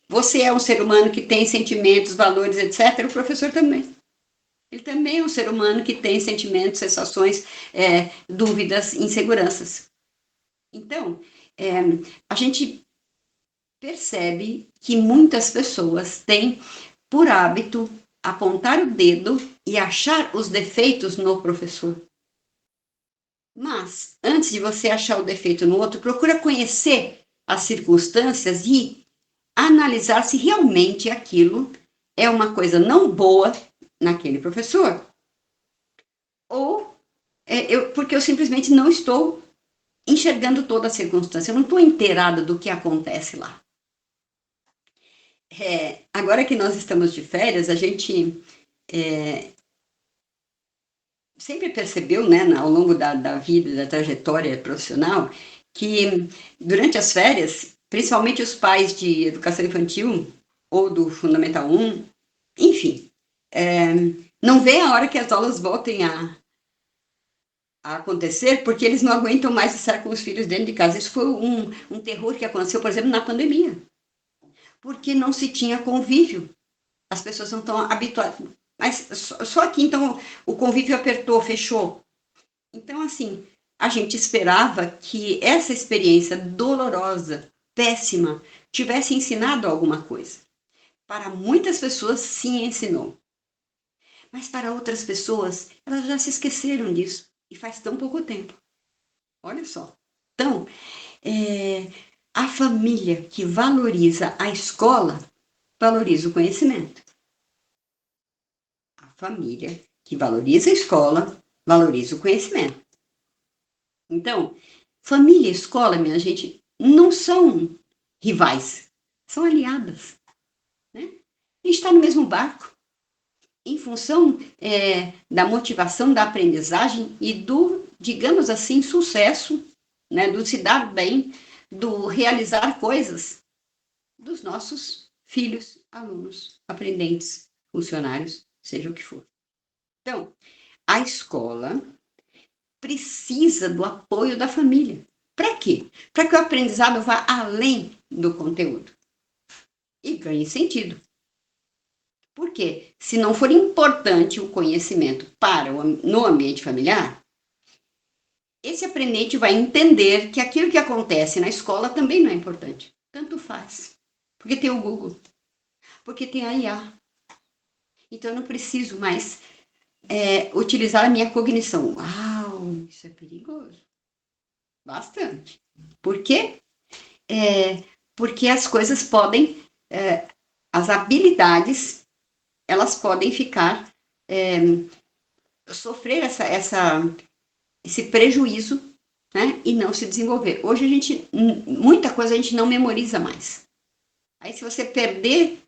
Você é um ser humano que tem sentimentos, valores, etc. O professor também. Ele também é um ser humano que tem sentimentos, sensações, dúvidas, inseguranças. Então, a gente percebe que muitas pessoas têm por hábito apontar o dedo e achar os defeitos no professor. Mas, antes de você achar o defeito no outro, procura conhecer as circunstâncias e analisar se realmente aquilo é uma coisa não boa naquele professor, ou porque eu simplesmente não estou enxergando toda a circunstância, eu não estou inteirada do que acontece lá. Agora que nós estamos de férias, a gente sempre percebeu, né, ao longo da vida, da trajetória profissional, que durante as férias, principalmente os pais de educação infantil ou do Fundamental 1, enfim, não vê a hora que as aulas voltem a acontecer, porque eles não aguentam mais estar com os filhos dentro de casa. Isso foi um terror que aconteceu, por exemplo, na pandemia, porque não se tinha convívio. As pessoas não estão habituadas. Mas só aqui, então, o convívio apertou, fechou. Então, assim, a gente esperava que essa experiência dolorosa, péssima, tivesse ensinado alguma coisa. Para muitas pessoas, sim, ensinou. Mas para outras pessoas, elas já se esqueceram disso. E faz tão pouco tempo. Olha só. Então, a família que valoriza a escola, valoriza o conhecimento. A família que valoriza a escola, valoriza o conhecimento. Então, família e escola, minha gente, não são rivais, são aliadas. Né? A gente está no mesmo barco, em função da motivação da aprendizagem e do, digamos assim, sucesso, né, do se dar bem, do realizar coisas dos nossos filhos, alunos, aprendentes, funcionários, seja o que for. Então, a escola precisa do apoio da família. Para quê? Para que o aprendizado vá além do conteúdo e ganhe sentido. Porque se não for importante o conhecimento no ambiente familiar, esse aprendente vai entender que aquilo que acontece na escola também não é importante. Tanto faz. Porque tem o Google, porque tem a IA. Então eu não preciso mais utilizar a minha cognição. Uau, isso é perigoso. Bastante. Por quê? Porque as coisas podem, as habilidades, elas podem ficar, sofrer esse prejuízo, né, e não se desenvolver. Hoje muita coisa a gente não memoriza mais. Aí se você perder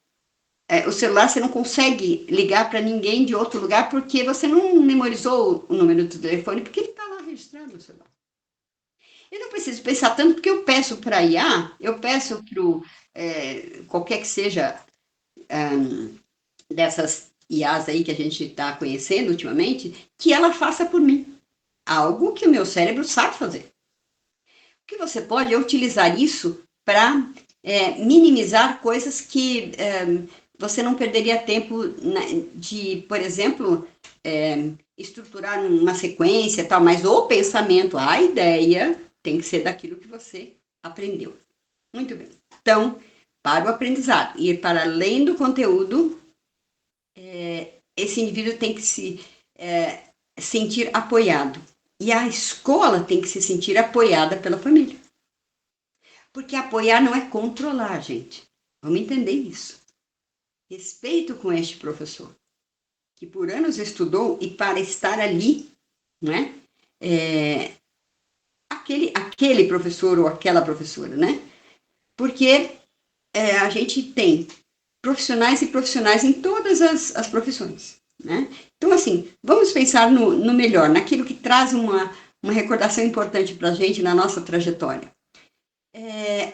o celular, você não consegue ligar para ninguém de outro lugar porque você não memorizou o número do telefone, porque ele está lá registrado no celular. Eu não preciso pensar tanto porque eu peço para a IA, eu peço para qualquer que seja dessas IAs aí que a gente está conhecendo ultimamente, que ela faça por mim. Algo que o meu cérebro sabe fazer. O que você pode é utilizar isso para minimizar coisas que você não perderia tempo de, por exemplo, estruturar uma sequência tal, mas o pensamento, a ideia tem que ser daquilo que você aprendeu. Muito bem. Então, para o aprendizado, ir para além do conteúdo, esse indivíduo tem que se sentir apoiado. E a escola tem que se sentir apoiada pela família. Porque apoiar não é controlar, gente. Vamos entender isso. Respeito com este professor, que por anos estudou e para estar ali, né? Aquele professor ou aquela professora, né? Porque a gente tem profissionais e profissionais em todas as profissões, né? Então, assim, vamos pensar no melhor, naquilo que traz uma recordação importante para a gente na nossa trajetória.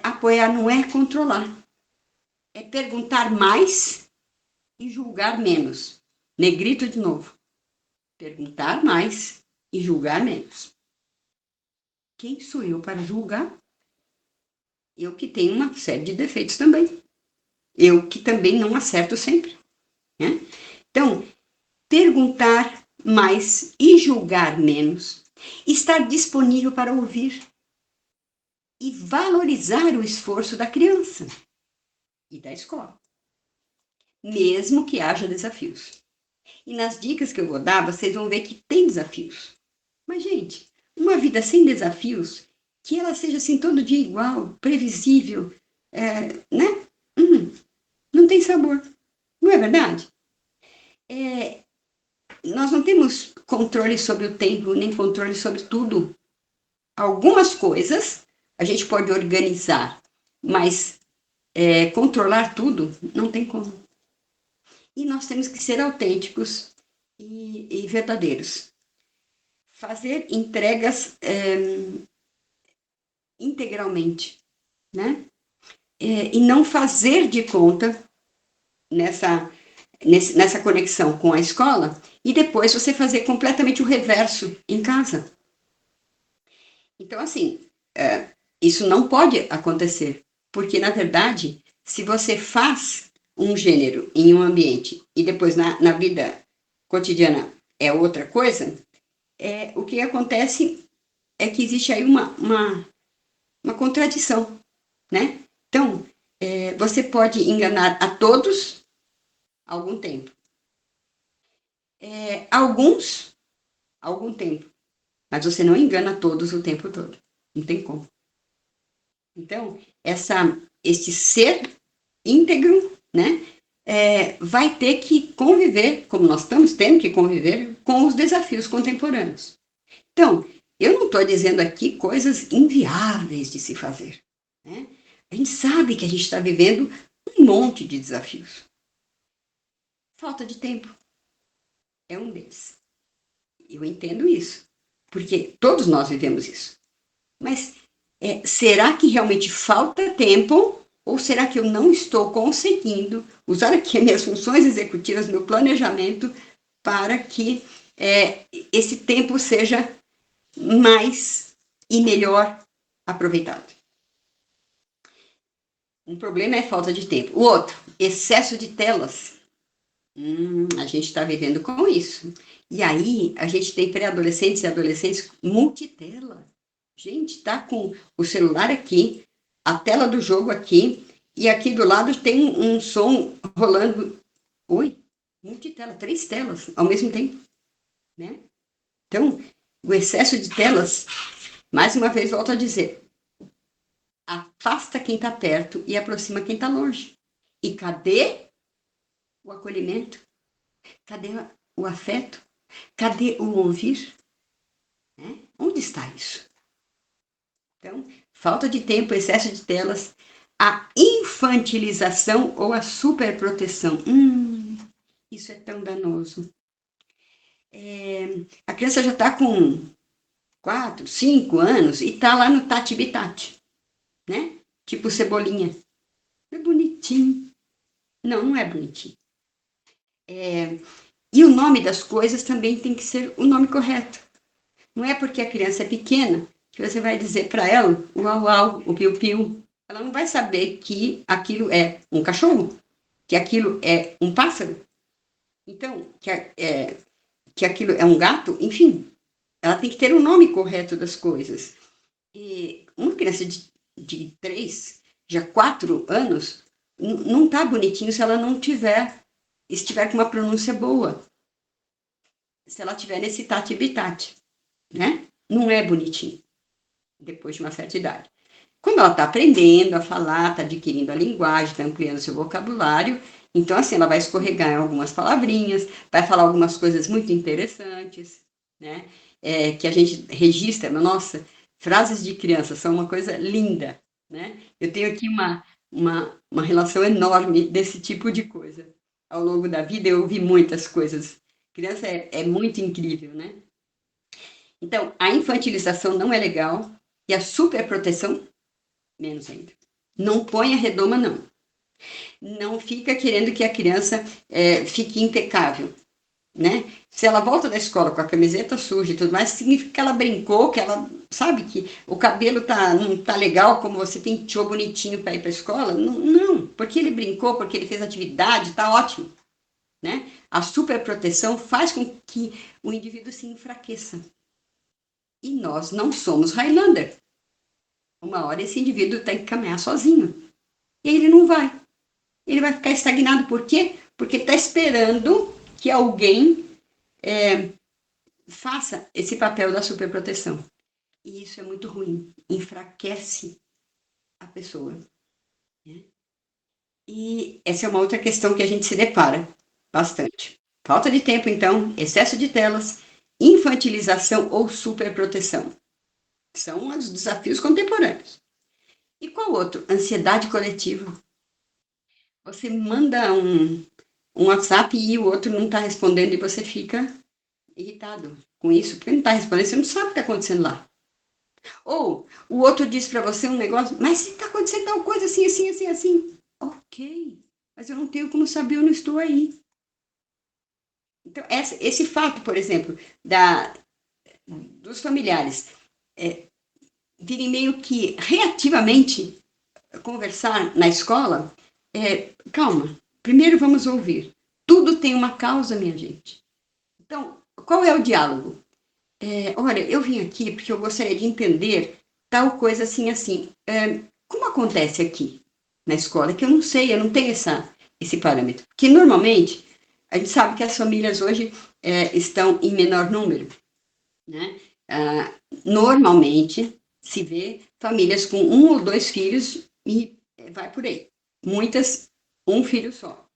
Apoiar não é controlar, é perguntar mais e julgar menos. Negrito de novo. Perguntar mais e julgar menos. Quem sou eu para julgar? Eu que tenho uma série de defeitos também. Eu que também não acerto sempre. Né? Então, perguntar mais e julgar menos. Estar disponível para ouvir. E valorizar o esforço da criança e da escola. Mesmo que haja desafios. E nas dicas que eu vou dar, vocês vão ver que tem desafios. Mas, gente, uma vida sem desafios, que ela seja assim todo dia igual, previsível, né? Não tem sabor, não é verdade? Nós não temos controle sobre o tempo, nem controle sobre tudo. Algumas coisas a gente pode organizar, mas controlar tudo não tem como. E nós temos que ser autênticos e verdadeiros. Fazer entregas integralmente, né? E não fazer de conta nessa conexão com a escola e depois você fazer completamente o reverso em casa. Então, assim, isso não pode acontecer, porque, na verdade, se você faz um gênero em um ambiente e depois na vida cotidiana é outra coisa, o que acontece é que existe aí uma contradição, né? Então, você pode enganar a todos algum tempo. Algum tempo. Mas você não engana todos o tempo todo. Não tem como. Então, este ser íntegro, né, vai ter que conviver, como nós estamos tendo que conviver, com os desafios contemporâneos. Então, eu não estou dizendo aqui coisas inviáveis de se fazer. Né? A gente sabe que a gente está vivendo um monte de desafios. Falta de tempo é um deles. Eu entendo isso, porque todos nós vivemos isso. Mas será que realmente falta tempo? Ou será que eu não estou conseguindo usar aqui as minhas funções executivas, meu planejamento, para que esse tempo seja mais e melhor aproveitado? Um problema é falta de tempo. O outro, excesso de telas. A gente está vivendo com isso. E aí, a gente tem pré-adolescentes e adolescentes multitela. Gente, tá com o celular aqui, a tela do jogo aqui, e aqui do lado tem um som rolando. Oi? Multitela, 3 telas ao mesmo tempo. Né? Então, o excesso de telas, mais uma vez, volto a dizer, afasta quem está perto e aproxima quem está longe. E cadê o acolhimento? Cadê o afeto? Cadê o ouvir? Né? Onde está isso? Então, falta de tempo, excesso de telas, a infantilização ou a superproteção. Isso é tão danoso. A criança já está com 4, 5 anos e está lá no tati-bitati, né? Tipo cebolinha. É bonitinho. Não, não é bonitinho. E o nome das coisas também tem que ser o nome correto. Não é porque a criança é pequena que você vai dizer para ela o uau-uau, o piu-piu. Ela não vai saber que aquilo é um cachorro, que aquilo é um pássaro. Então, que aquilo é um gato, enfim. Ela tem que ter o nome correto das coisas. E uma criança de 3, já 4 anos, não está bonitinho se ela não estiver com uma pronúncia boa. Se ela tiver nesse tati-bitati, né? Não é bonitinho, depois de uma certa idade. Quando ela está aprendendo a falar, está adquirindo a linguagem, está ampliando seu vocabulário, então, assim, ela vai escorregar em algumas palavrinhas, vai falar algumas coisas muito interessantes, né? Que a gente registra, nossa, frases de criança são uma coisa linda, né? Eu tenho aqui uma relação enorme desse tipo de coisa. Ao longo da vida, eu ouvi muitas coisas. Criança é muito incrível, né? Então, a infantilização não é legal e a superproteção, menos ainda. Não põe a redoma, não. Não fica querendo que a criança fique impecável, né? Se ela volta da escola com a camiseta suja e tudo mais, significa que ela brincou, que ela sabe que o cabelo não tá legal como você penteou bonitinho para ir para a escola. Não, não, porque ele brincou, porque ele fez atividade, tá ótimo, né? A superproteção faz com que o indivíduo se enfraqueça. E nós não somos Highlander. Uma hora esse indivíduo tem que caminhar sozinho. E ele não vai. Ele vai ficar estagnado. Por quê? Porque está esperando que alguém faça esse papel da superproteção. E isso é muito ruim, enfraquece a pessoa, né? E essa é uma outra questão que a gente se depara bastante. Falta de tempo, então, excesso de telas, infantilização ou superproteção. São os desafios contemporâneos. E qual outro? Ansiedade coletiva. Você manda um WhatsApp e o outro não está respondendo e você fica irritado com isso, porque não está respondendo, você não sabe o que está acontecendo lá. Ou o outro diz para você um negócio, mas está acontecendo tal coisa assim, assim, assim, assim. Ok, mas eu não tenho como saber, eu não estou aí. Então, esse fato, por exemplo, dos familiares virem meio que reativamente conversar na escola, calma, primeiro vamos ouvir. Tudo tem uma causa, minha gente. Então, qual é o diálogo? Olha, eu vim aqui porque eu gostaria de entender tal coisa assim, assim. Como acontece aqui na escola? Que eu não sei, eu não tenho esse parâmetro. Que normalmente, a gente sabe que as famílias hoje estão em menor número, né? Ah, normalmente se vê famílias com um ou dois filhos e vai por aí. Muitas, um filho só.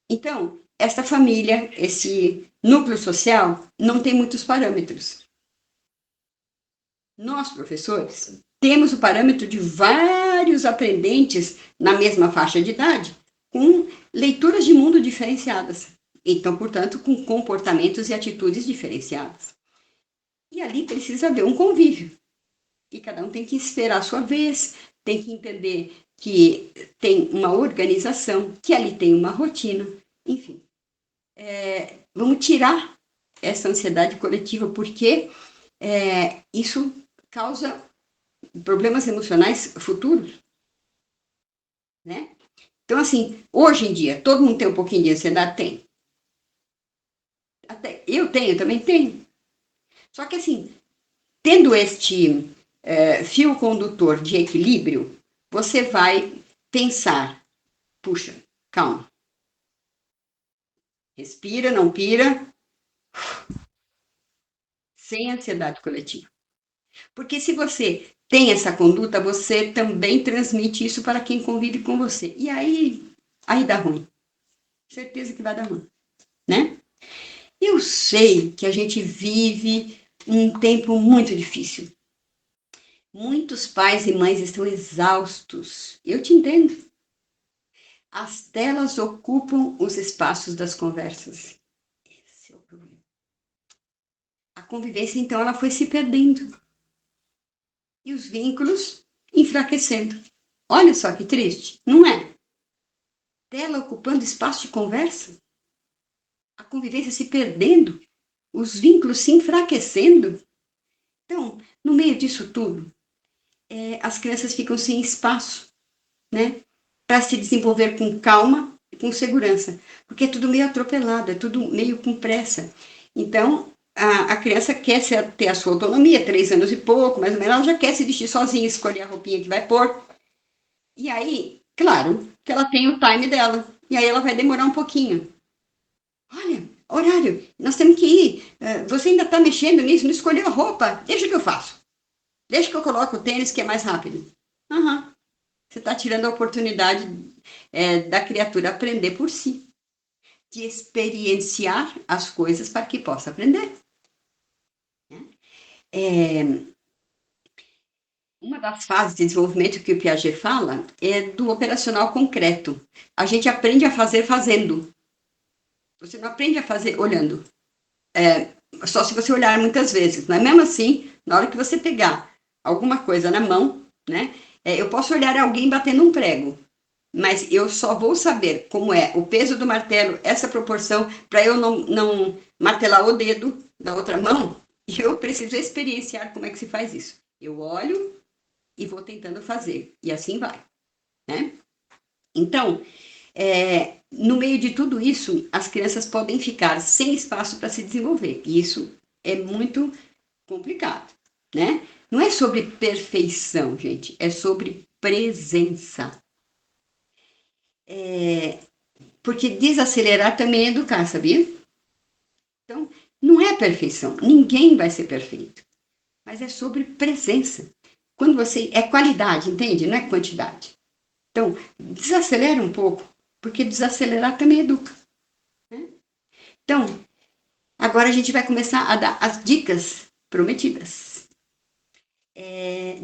Então, essa família, esse núcleo social, não tem muitos parâmetros. Nós, professores, temos o parâmetro de vários aprendentes na mesma faixa de idade, com leituras de mundo diferenciadas. Então, portanto, com comportamentos e atitudes diferenciadas. E ali precisa haver um convívio. E cada um tem que esperar a sua vez, tem que entender que tem uma organização, que ali tem uma rotina, enfim. Vamos tirar essa ansiedade coletiva, porque isso causa problemas emocionais futuros, né? Então, assim, hoje em dia, todo mundo tem um pouquinho de ansiedade? Tem. Até eu tenho, também tenho. Só que, assim, tendo este fio condutor de equilíbrio, você vai pensar, puxa, calma, respira, não pira, sem ansiedade coletiva. Porque se você tem essa conduta, você também transmite isso para quem convive com você. E aí dá ruim. Certeza que vai dar ruim, né? Eu sei que a gente vive um tempo muito difícil. Muitos pais e mães estão exaustos. Eu te entendo. As telas ocupam os espaços das conversas. Esse é o problema. A convivência, então, ela foi se perdendo. E os vínculos enfraquecendo. Olha só que triste, não é? Tela ocupando espaço de conversa, a convivência se perdendo, os vínculos se enfraquecendo. Então, no meio disso tudo, as crianças ficam sem espaço, né, para se desenvolver com calma e com segurança, porque é tudo meio atropelado, é tudo meio com pressa. Então, a criança quer ter a sua autonomia, 3 anos e pouco, mais ou menos, ela já quer se vestir sozinha, escolher a roupinha que vai pôr. E aí, claro, que ela tem o time dela. E aí ela vai demorar um pouquinho. Olha, horário, nós temos que ir. Você ainda está mexendo nisso, não escolheu a roupa? Deixa que eu faço. Deixa que eu coloco o tênis que é mais rápido. Uhum. Você está tirando a oportunidade da criatura aprender por si, de experienciar as coisas para que possa aprender. É, uma das fases de desenvolvimento que o Piaget fala é do operacional concreto. A gente aprende a fazer fazendo. Você não aprende a fazer olhando. Só se você olhar muitas vezes. Mas mesmo assim, na hora que você pegar alguma coisa na mão, né? Eu posso olhar alguém batendo um prego, mas eu só vou saber como é o peso do martelo, essa proporção, para eu não martelar o dedo da outra mão, e eu preciso experienciar como é que se faz isso. Eu olho e vou tentando fazer, e assim vai, né? Então, no meio de tudo isso, as crianças podem ficar sem espaço para se desenvolver, e isso é muito complicado, né? Não é sobre perfeição, gente, é sobre presença. Porque desacelerar também é educar, sabia? Então, não é perfeição, ninguém vai ser perfeito. mas é sobre presença. Quando você é qualidade, entende? Não é quantidade. Então, desacelera um pouco, porque desacelerar também educa. Né? Então, agora a gente vai começar a dar as dicas prometidas.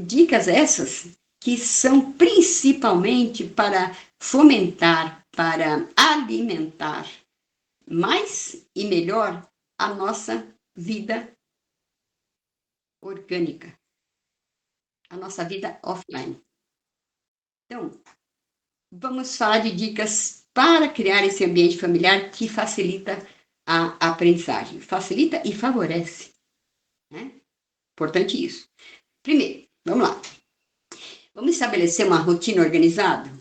Dicas essas que são principalmente para fomentar, para alimentar mais e melhor a nossa vida orgânica, a nossa vida offline. Então, vamos falar de dicas para criar esse ambiente familiar que facilita a aprendizagem. Facilita e favorece. Né? Importante isso. Primeiro, vamos lá. Vamos estabelecer uma rotina organizada?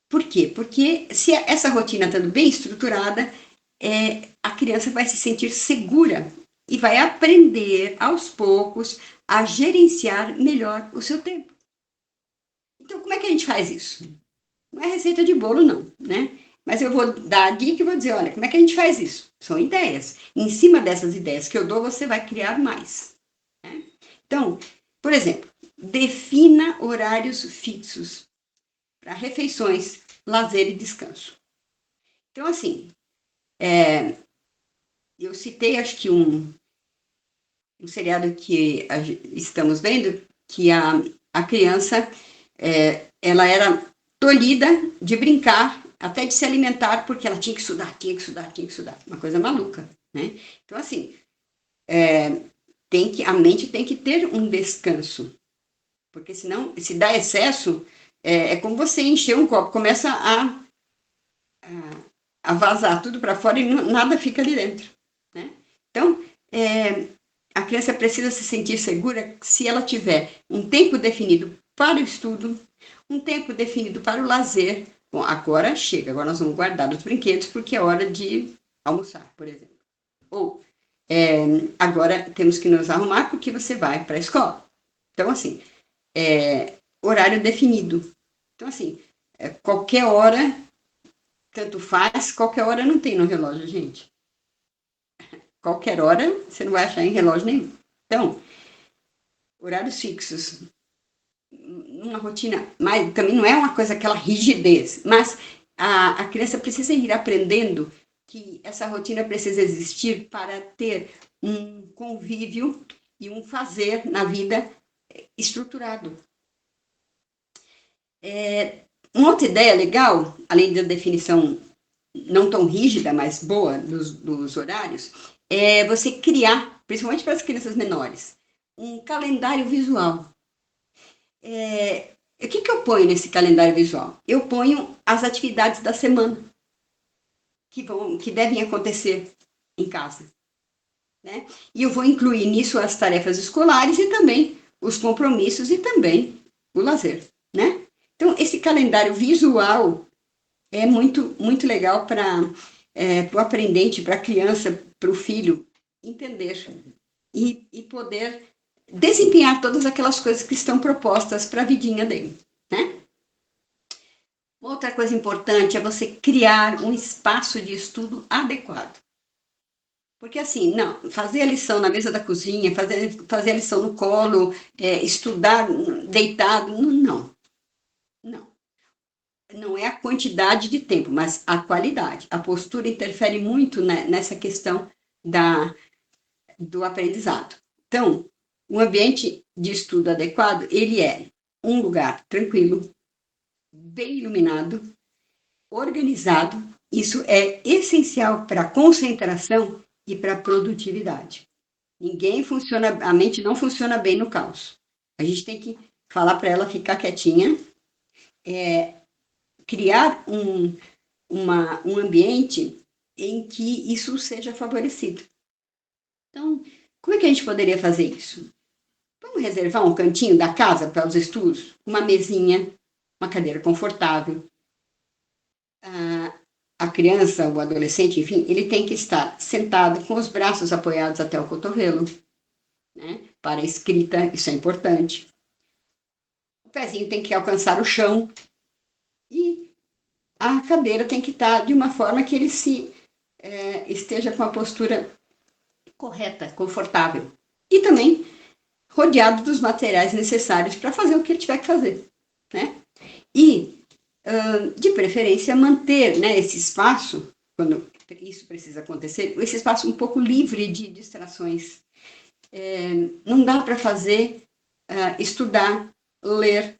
Por quê? Porque se essa rotina estando bem estruturada, a criança vai se sentir segura e vai aprender aos poucos a gerenciar melhor o seu tempo. Então, como é que a gente faz isso? Não é receita de bolo, não, né? Mas eu vou dar a dica e vou dizer, olha, como é que a gente faz isso? São ideias. Em cima dessas ideias que eu dou, você vai criar mais. Né? Então, por exemplo, defina horários fixos para refeições, lazer e descanso. Então, assim, eu citei, acho que um seriado que estamos vendo, que a criança, ela era tolhida de brincar, até de se alimentar, porque ela tinha que estudar, tinha que estudar, tinha que estudar. Uma coisa maluca, né? Então, assim, a mente tem que ter um descanso, porque senão, se dá excesso, é como você encher um copo, começa a vazar tudo para fora e nada fica ali dentro, né? Então, a criança precisa se sentir segura se ela tiver um tempo definido para o estudo, um tempo definido para o lazer. Bom, agora chega, agora nós vamos guardar os brinquedos porque é hora de almoçar, por exemplo. Ou agora temos que nos arrumar porque você vai para a escola. Então, assim, horário definido. Então, assim, qualquer hora, tanto faz, qualquer hora não tem no relógio, gente. Qualquer hora você não vai achar em relógio nenhum. Então, horários fixos, uma rotina, mas também não é uma coisa aquela rigidez, mas a criança precisa ir aprendendo que essa rotina precisa existir para ter um convívio e um fazer na vida estruturado. Uma outra ideia legal, além da definição não tão rígida, mas boa dos horários, é você criar, principalmente para as crianças menores, um calendário visual. O que eu ponho nesse calendário visual? Eu ponho as atividades da semana que devem acontecer em casa. Né? E eu vou incluir nisso as tarefas escolares e também os compromissos e também o lazer. Né? Então, esse calendário visual é muito, muito legal para o aprendente, para a criança, para o filho entender e poder desempenhar todas aquelas coisas que estão propostas para a vidinha dele. Né? Outra coisa importante é você criar um espaço de estudo adequado. Porque assim, não, fazer a lição na mesa da cozinha, fazer a lição no colo, estudar deitado, não. Não. Não é a quantidade de tempo, mas a qualidade. A postura interfere muito nessa questão do aprendizado. Então, um ambiente de estudo adequado, ele é um lugar tranquilo, bem iluminado, organizado. Isso é essencial para a concentração e para a produtividade. A mente não funciona bem no caos. A gente tem que falar para ela ficar quietinha, criar um ambiente em que isso seja favorecido. Então, como é que a gente poderia fazer isso? Vamos reservar um cantinho da casa para os estudos? Uma mesinha, uma cadeira confortável. A criança, o adolescente, enfim, ele tem que estar sentado com os braços apoiados até o cotovelo, né? Para a escrita, isso é importante. O pezinho tem que alcançar o chão e a cadeira tem que estar de uma forma que ele esteja com a postura correta, confortável. e também rodeado dos materiais necessários para fazer o que ele tiver que fazer, né? E, de preferência, manter, né, esse espaço, quando isso precisa acontecer, esse espaço um pouco livre de distrações. Não dá para fazer, estudar, ler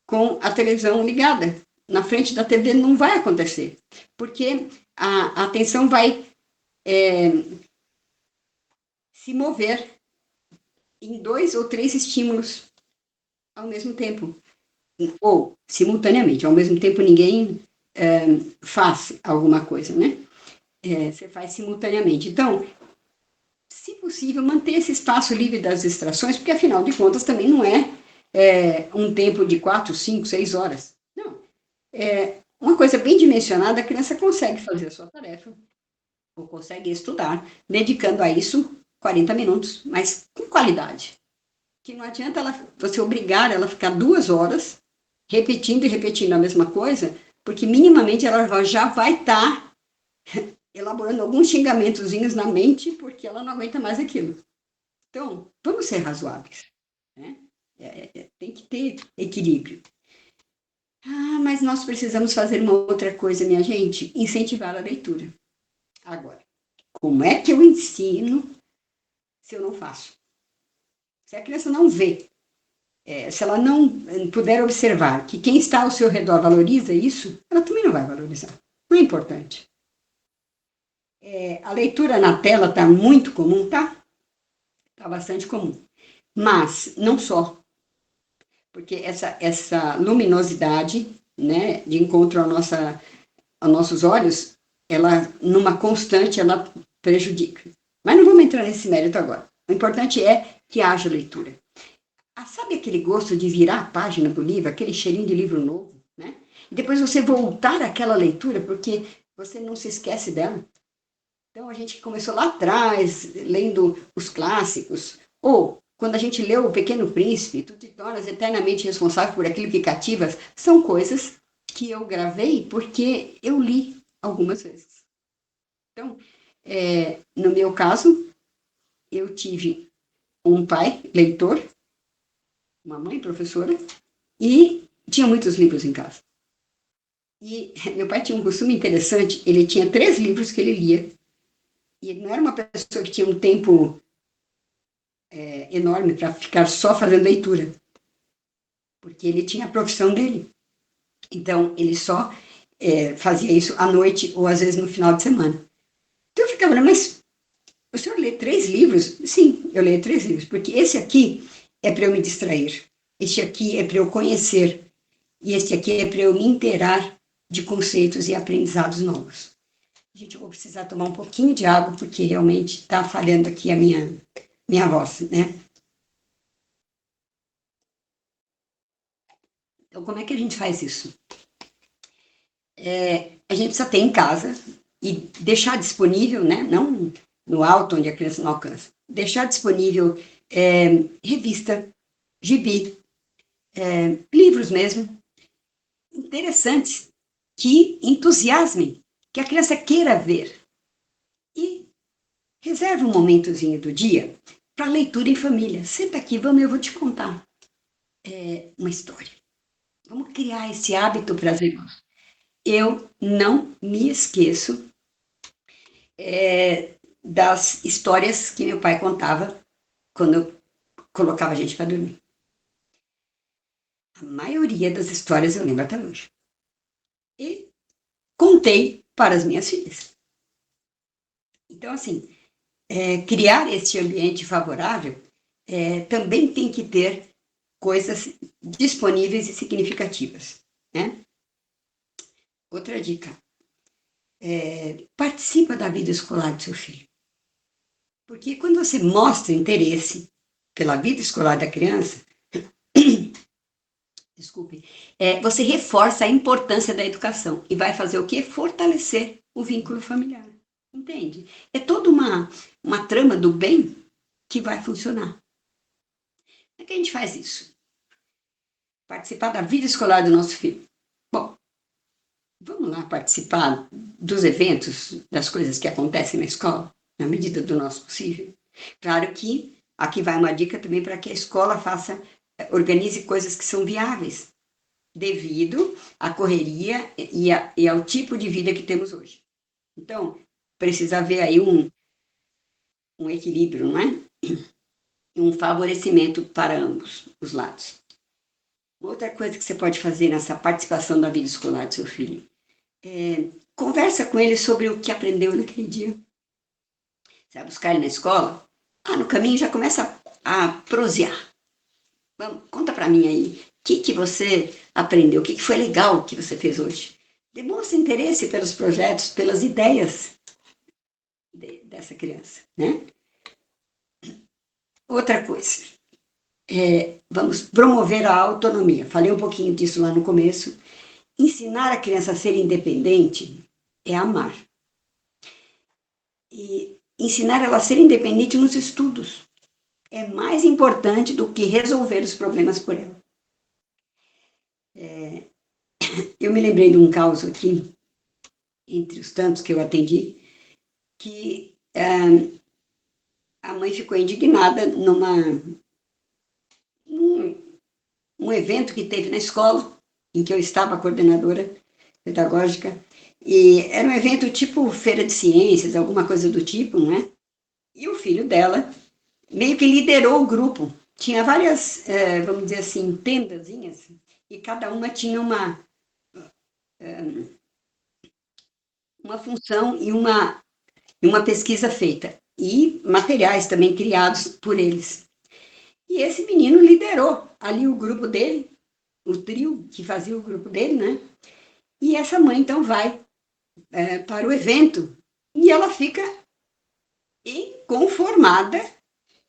com a televisão ligada. Na frente da TV não vai acontecer, porque a atenção vai se mover em 2 ou 3 estímulos ao mesmo tempo, ou simultaneamente. Ao mesmo tempo, ninguém faz alguma coisa, né? Você faz simultaneamente. Então, se possível, manter esse espaço livre das distrações, porque afinal de contas também não é um tempo de 4, 5, 6 horas. Não. Uma coisa bem dimensionada, a criança consegue fazer a sua tarefa, ou consegue estudar, dedicando a isso 40 minutos, mas com qualidade. Que não adianta você obrigar ela a ficar 2 horas repetindo e repetindo a mesma coisa, porque minimamente ela já vai estar elaborando alguns xingamentozinhos na mente, porque ela não aguenta mais aquilo. Então, vamos ser razoáveis, né? Tem que ter equilíbrio. Ah, mas nós precisamos fazer uma outra coisa, minha gente, incentivar a leitura. Agora, como é que eu ensino se eu não faço? Se a criança não vê, se ela não puder observar que quem está ao seu redor valoriza isso, ela também não vai valorizar. Não é importante. A leitura na tela está muito comum, tá? Está bastante comum. Mas não só, porque essa luminosidade, né, de encontro aos nossos olhos, ela, numa constante, ela prejudica. Mas não vamos entrar nesse mérito agora. O importante é que haja leitura. Sabe aquele gosto de virar a página do livro, aquele cheirinho de livro novo, né? E depois você voltar àquela leitura, porque você não se esquece dela. Então, a gente começou lá atrás, lendo os clássicos, ou quando a gente leu O Pequeno Príncipe, Tu te tornas eternamente responsável por aquilo que cativas, são coisas que eu gravei porque eu li algumas vezes. Então, no meu caso, eu tive um pai leitor, uma mãe professora, e tinha muitos livros em casa. E meu pai tinha um costume interessante, ele tinha 3 livros que ele lia, e ele não era uma pessoa que tinha um tempo enorme para ficar só fazendo leitura, porque ele tinha a profissão dele. Então, ele só fazia isso à noite ou às vezes no final de semana. Então, eu ficava, mas o senhor lê 3 livros? Sim, eu leio 3 livros, porque esse aqui é para eu me distrair, este aqui é para eu conhecer, e este aqui é para eu me inteirar de conceitos e aprendizados novos. Gente, eu vou precisar tomar um pouquinho de água, porque realmente está falhando aqui a minha voz, né? Então, como é que a gente faz isso? A gente precisa ter em casa e deixar disponível, né? Não no alto, onde a criança não alcança. Deixar disponível revista, gibi, livros mesmo, interessantes, que entusiasmem, que a criança queira ver. E reserve um momentozinho do dia para leitura em família. Senta aqui, vamos, eu vou te contar uma história. Vamos criar esse hábito prazeroso. Eu não me esqueço das histórias que meu pai contava quando eu colocava a gente para dormir. A maioria das histórias eu lembro até hoje. E contei para as minhas filhas. Então, assim, criar esse ambiente favorável também tem que ter coisas disponíveis e significativas, né? Outra dica, participa da vida escolar do seu filho. Porque quando você mostra interesse pela vida escolar da criança, desculpe, você reforça a importância da educação e vai fazer o quê? Fortalecer o vínculo familiar. Entende? É toda uma trama do bem que vai funcionar. Como é que a gente faz isso? Participar da vida escolar do nosso filho. Bom, vamos lá participar dos eventos, das coisas que acontecem na escola, na medida do nosso possível. Claro que aqui vai uma dica também para que a escola organize coisas que são viáveis, devido à correria e ao tipo de vida que temos hoje. Então, precisa haver aí um equilíbrio, não é? Um favorecimento para ambos os lados. Outra coisa que você pode fazer nessa participação da vida escolar do seu filho conversa com ele sobre o que aprendeu naquele dia. Você vai buscar ele na escola, no caminho já começa a prosear. Conta para mim aí, o que você aprendeu, o que foi legal que você fez hoje. Demonstra interesse pelos projetos, pelas ideias dessa criança, né? Outra coisa, vamos promover a autonomia. Falei um pouquinho disso lá no começo. Ensinar a criança a ser independente é amar. E ensinar ela a ser independente nos estudos é mais importante do que resolver os problemas por ela. Eu me lembrei de um caso aqui, entre os tantos que eu atendi, que a mãe ficou indignada num evento que teve na escola, em que eu estava coordenadora pedagógica, e era um evento tipo feira de ciências, alguma coisa do tipo, não é? E o filho dela meio que liderou o grupo. Tinha várias, vamos dizer assim, tendazinhas, e cada uma tinha uma função e uma pesquisa feita. E materiais também criados por eles. E esse menino liderou ali o grupo dele, o trio que fazia o grupo dele, né? E essa mãe, então, vai para o evento e ela fica inconformada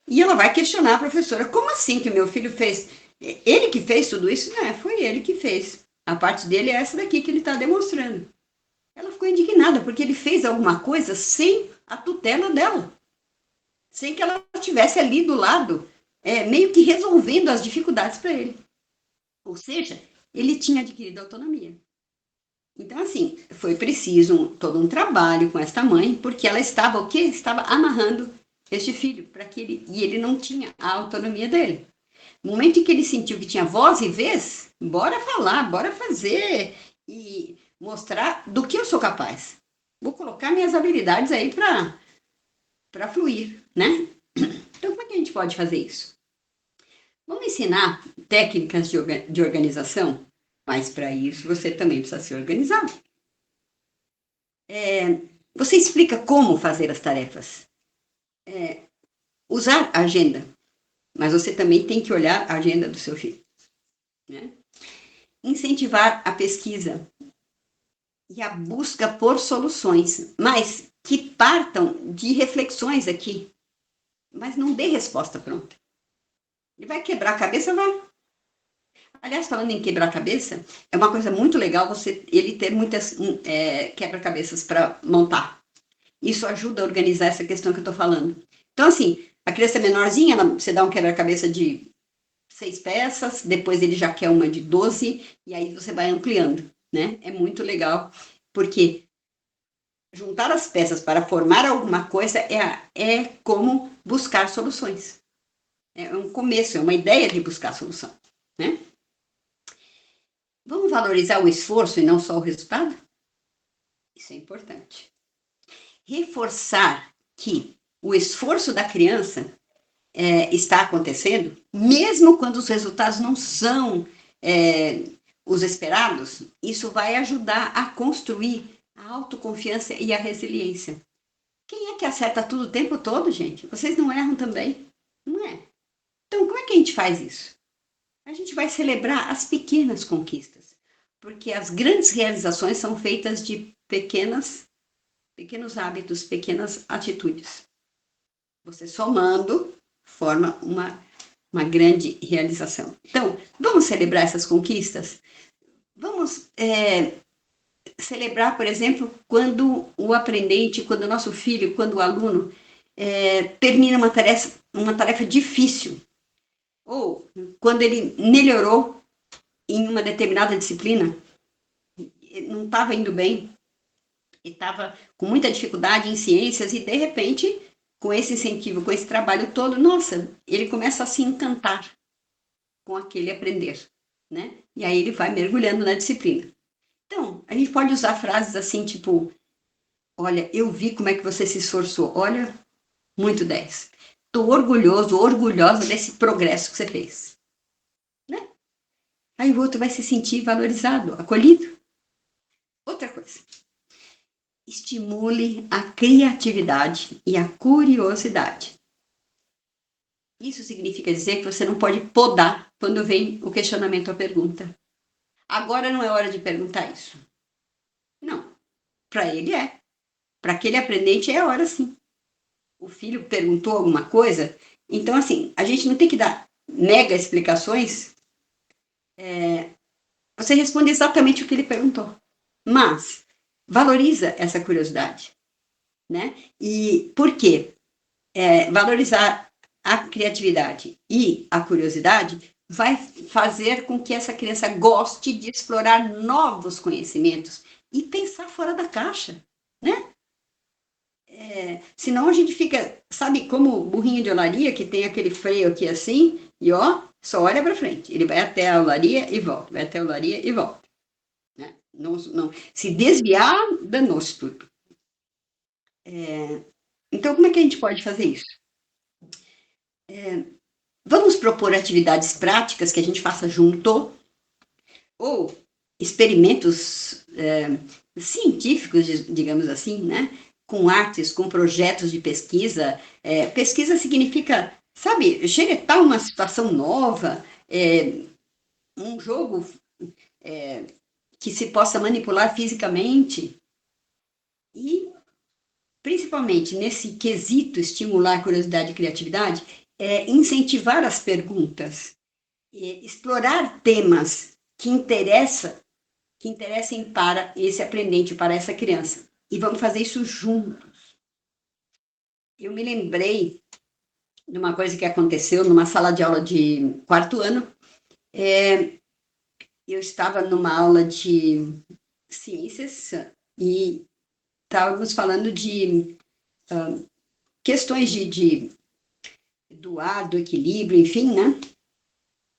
e ela vai questionar a professora. Como assim que meu filho fez? Ele que fez tudo isso? Não, foi ele que fez. A parte dele é essa daqui que ele está demonstrando. Ela ficou indignada porque ele fez alguma coisa sem a tutela dela. Sem que ela estivesse ali do lado, meio que resolvendo as dificuldades para ele. Ou seja, ele tinha adquirido autonomia. Então, assim, foi preciso todo um trabalho com esta mãe, porque ela estava o quê? Estava amarrando este filho, e ele não tinha a autonomia dele. No momento em que ele sentiu que tinha voz e vez, bora falar, bora fazer e mostrar do que eu sou capaz. Vou colocar minhas habilidades aí para fluir, né? Então, como é que a gente pode fazer isso? Vamos ensinar técnicas de organização, mas para isso você também precisa se organizar. Você explica como fazer as tarefas. Usar a agenda, mas você também tem que olhar a agenda do seu filho. Né? Incentivar a pesquisa e a busca por soluções, mas que partam de reflexões aqui, mas não dê resposta pronta. Ele vai quebrar a cabeça, vai. Aliás, falando em quebrar a cabeça, é uma coisa muito legal ele ter muitas quebra-cabeças para montar. Isso ajuda a organizar essa questão que eu estou falando. Então, assim, a criança menorzinha, você dá um quebra-cabeça de 6 peças, depois ele já quer uma de 12, e aí você vai ampliando, né? É muito legal, porque juntar as peças para formar alguma coisa é como buscar soluções. É um começo, é uma ideia de buscar solução, né? Vamos valorizar o esforço e não só o resultado? Isso é importante. Reforçar que o esforço da criança está acontecendo, mesmo quando os resultados não são os esperados, isso vai ajudar a construir a autoconfiança e a resiliência. Quem é que acerta tudo o tempo todo, gente? Vocês não erram também? Não é? Então, como é que a gente faz isso? A gente vai celebrar as pequenas conquistas, porque as grandes realizações são feitas de pequenos hábitos, pequenas atitudes. Você somando forma uma grande realização. Então, vamos celebrar essas conquistas? Vamos celebrar, por exemplo, quando o aprendente, quando o nosso filho, quando o aluno termina uma tarefa difícil, ou quando ele melhorou em uma determinada disciplina, não estava indo bem, e estava com muita dificuldade em ciências, e de repente com esse incentivo, com esse trabalho todo, nossa, ele começa a se encantar com aquele aprender, né? E aí ele vai mergulhando na disciplina. Então, a gente pode usar frases assim, tipo, olha, eu vi como é que você se esforçou, olha, muito 10. Estou orgulhoso, orgulhosa desse progresso que você fez, né? Aí o outro vai se sentir valorizado, acolhido. Outra coisa, estimule a criatividade e a curiosidade. Isso significa dizer que você não pode podar quando vem o questionamento ou a pergunta. Agora não é hora de perguntar isso. Não, para ele é. Para aquele aprendente é a hora sim. O filho perguntou alguma coisa, então assim, a gente não tem que dar mega explicações. Você responde exatamente o que ele perguntou, mas valoriza essa curiosidade, né? E por quê? Valorizar a criatividade e a curiosidade vai fazer com que essa criança goste de explorar novos conhecimentos e pensar fora da caixa, né? Senão a gente fica, sabe, como burrinho de olaria, que tem aquele freio aqui assim, e ó, só olha para frente. Ele vai até a olaria e volta, vai até a olaria e volta. Né? Não, não. Se desviar, danou-se tudo. Então, como é que a gente pode fazer isso? Vamos propor atividades práticas que a gente faça junto, ou experimentos científicos, digamos assim, né? Com artes, com projetos de pesquisa. Pesquisa significa, sabe, xeretar uma situação nova, um jogo que se possa manipular fisicamente. E, principalmente nesse quesito estimular curiosidade e criatividade, incentivar as perguntas, explorar temas que interessem para esse aprendente, para essa criança. E vamos fazer isso juntos. Eu me lembrei de uma coisa que aconteceu numa sala de aula de quarto ano. Eu estava numa aula de ciências e estávamos falando de questões do ar, do equilíbrio, enfim, né?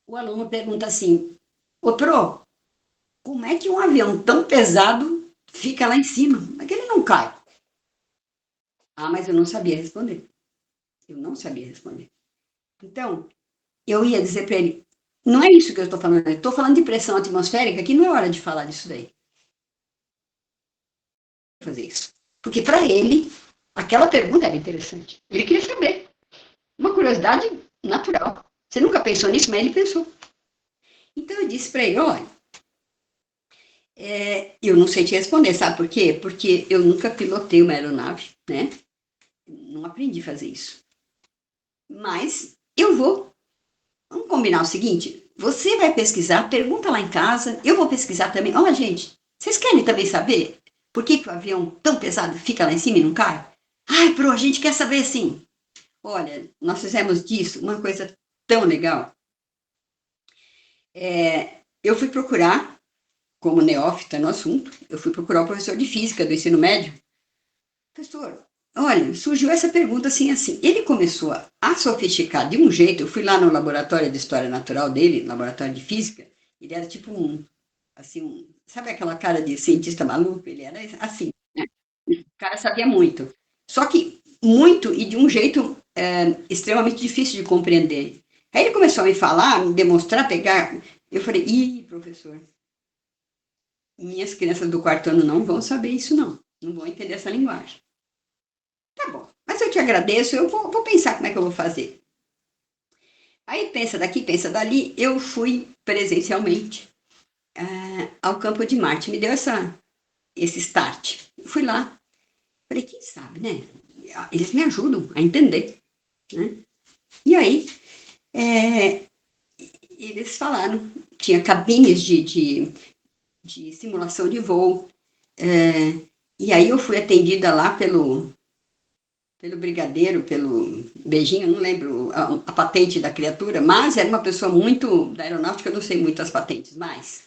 O aluno pergunta assim, ô Pro, como é que um avião tão pesado fica lá em cima? Como é que ele não cai? Ah, mas eu não sabia responder. Eu não sabia responder. Então, eu ia dizer para ele, não é isso que eu estou falando, eu estou falando de pressão atmosférica, que não é hora de falar disso daí. Fazer isso. Porque para ele, aquela pergunta era interessante. Ele queria saber. Uma curiosidade natural. Você nunca pensou nisso, mas ele pensou. Então eu disse para ele, olha, eu não sei te responder, sabe por quê? Porque eu nunca pilotei uma aeronave, né? Não aprendi a fazer isso. Mas eu vou. Vamos combinar o seguinte: você vai pesquisar, pergunta lá em casa, eu vou pesquisar também. Olha, gente, vocês querem também saber por que o avião tão pesado fica lá em cima e não cai? Ai, Pro, a gente quer saber sim. Olha, nós fizemos disso uma coisa tão legal. Eu fui procurar, como neófita no assunto, eu fui procurar o professor de física do ensino médio. Professor, olha, surgiu essa pergunta assim, assim. Ele começou a sofisticar de um jeito. Eu fui lá no laboratório de história natural dele, laboratório de física. Ele era tipo sabe aquela cara de cientista maluco? Ele era assim, né? O cara sabia muito. Só que muito e de um jeito extremamente difícil de compreender. Aí ele começou a me falar, me demonstrar, pegar. Eu falei, ih, professor, minhas crianças do quarto ano não vão saber isso, não. Não vão entender essa linguagem. Tá bom, mas eu te agradeço, eu vou pensar como é que eu vou fazer. Aí pensa daqui, pensa dali, eu fui presencialmente ao campo de Marte, me deu esse start. Eu fui lá, falei, quem sabe, né? Eles me ajudam a entender, né? E aí, eles falaram, tinha cabines de simulação de voo, e aí eu fui atendida lá pelo brigadeiro, pelo beijinho, não lembro a patente da criatura, mas era uma pessoa muito da aeronáutica, eu não sei muito as patentes, mas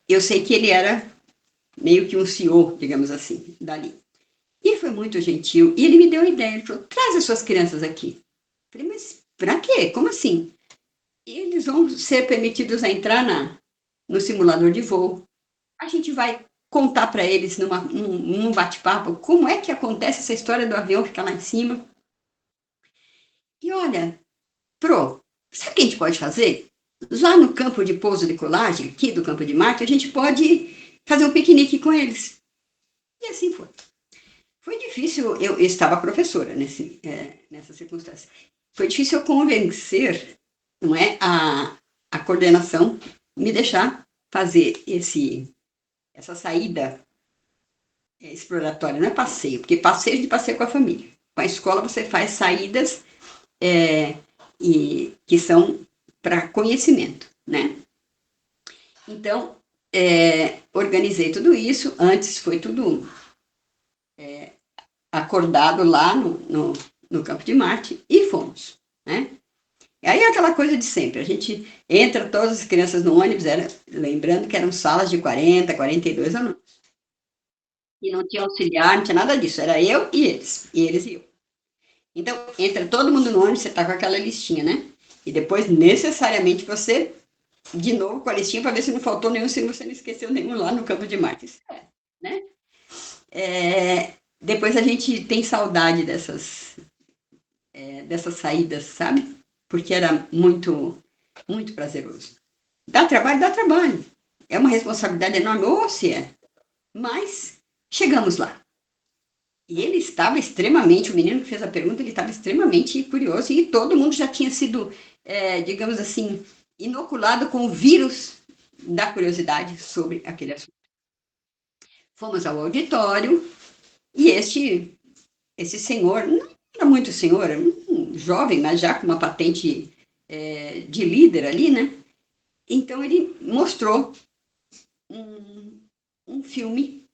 eu sei que ele era meio que um CEO, digamos assim, dali. E foi muito gentil. E ele me deu a ideia. Ele falou: traz as suas crianças aqui. Eu falei: mas para quê? Como assim? Eles vão ser permitidos a entrar no simulador de voo. A gente vai contar para eles num bate-papo como é que acontece essa história do avião ficar lá em cima. E olha, sabe o que a gente pode fazer? Lá no campo de pouso de colagem, aqui do campo de Marte, a gente pode fazer um piquenique com eles. E assim foi. Foi difícil, eu estava professora nessa circunstância. Foi difícil eu convencer, não é, a coordenação me deixar fazer essa saída exploratória. Não é passeio, porque passeio de passeio com a família. Com a escola você faz saídas que são para conhecimento, né? Então, organizei tudo isso. Antes foi tudo acordado lá no Campo de Marte e fomos, né? E aí é aquela coisa de sempre, a gente entra todas as crianças no ônibus, lembrando que eram salas de 40, 42 alunos. E não tinha auxiliar, não tinha nada disso, era eu e eles e eu. Então, entra todo mundo no ônibus, você tá com aquela listinha, né? E depois, necessariamente, você, de novo, com a listinha, para ver se não faltou nenhum, se você não esqueceu nenhum lá no Campo de Marte. Né? Depois a gente tem saudade dessas saídas, sabe? Porque era muito, muito prazeroso. Dá trabalho? Dá trabalho. É uma responsabilidade enorme, ou se é. Mas chegamos lá. E ele estava extremamente, o menino que fez a pergunta, ele estava extremamente curioso e todo mundo já tinha sido, digamos assim, inoculado com o vírus da curiosidade sobre aquele assunto. Fomos ao auditório e esse senhor, não era muito senhor, era um jovem, mas já com uma patente de líder ali, né? Então ele mostrou um filme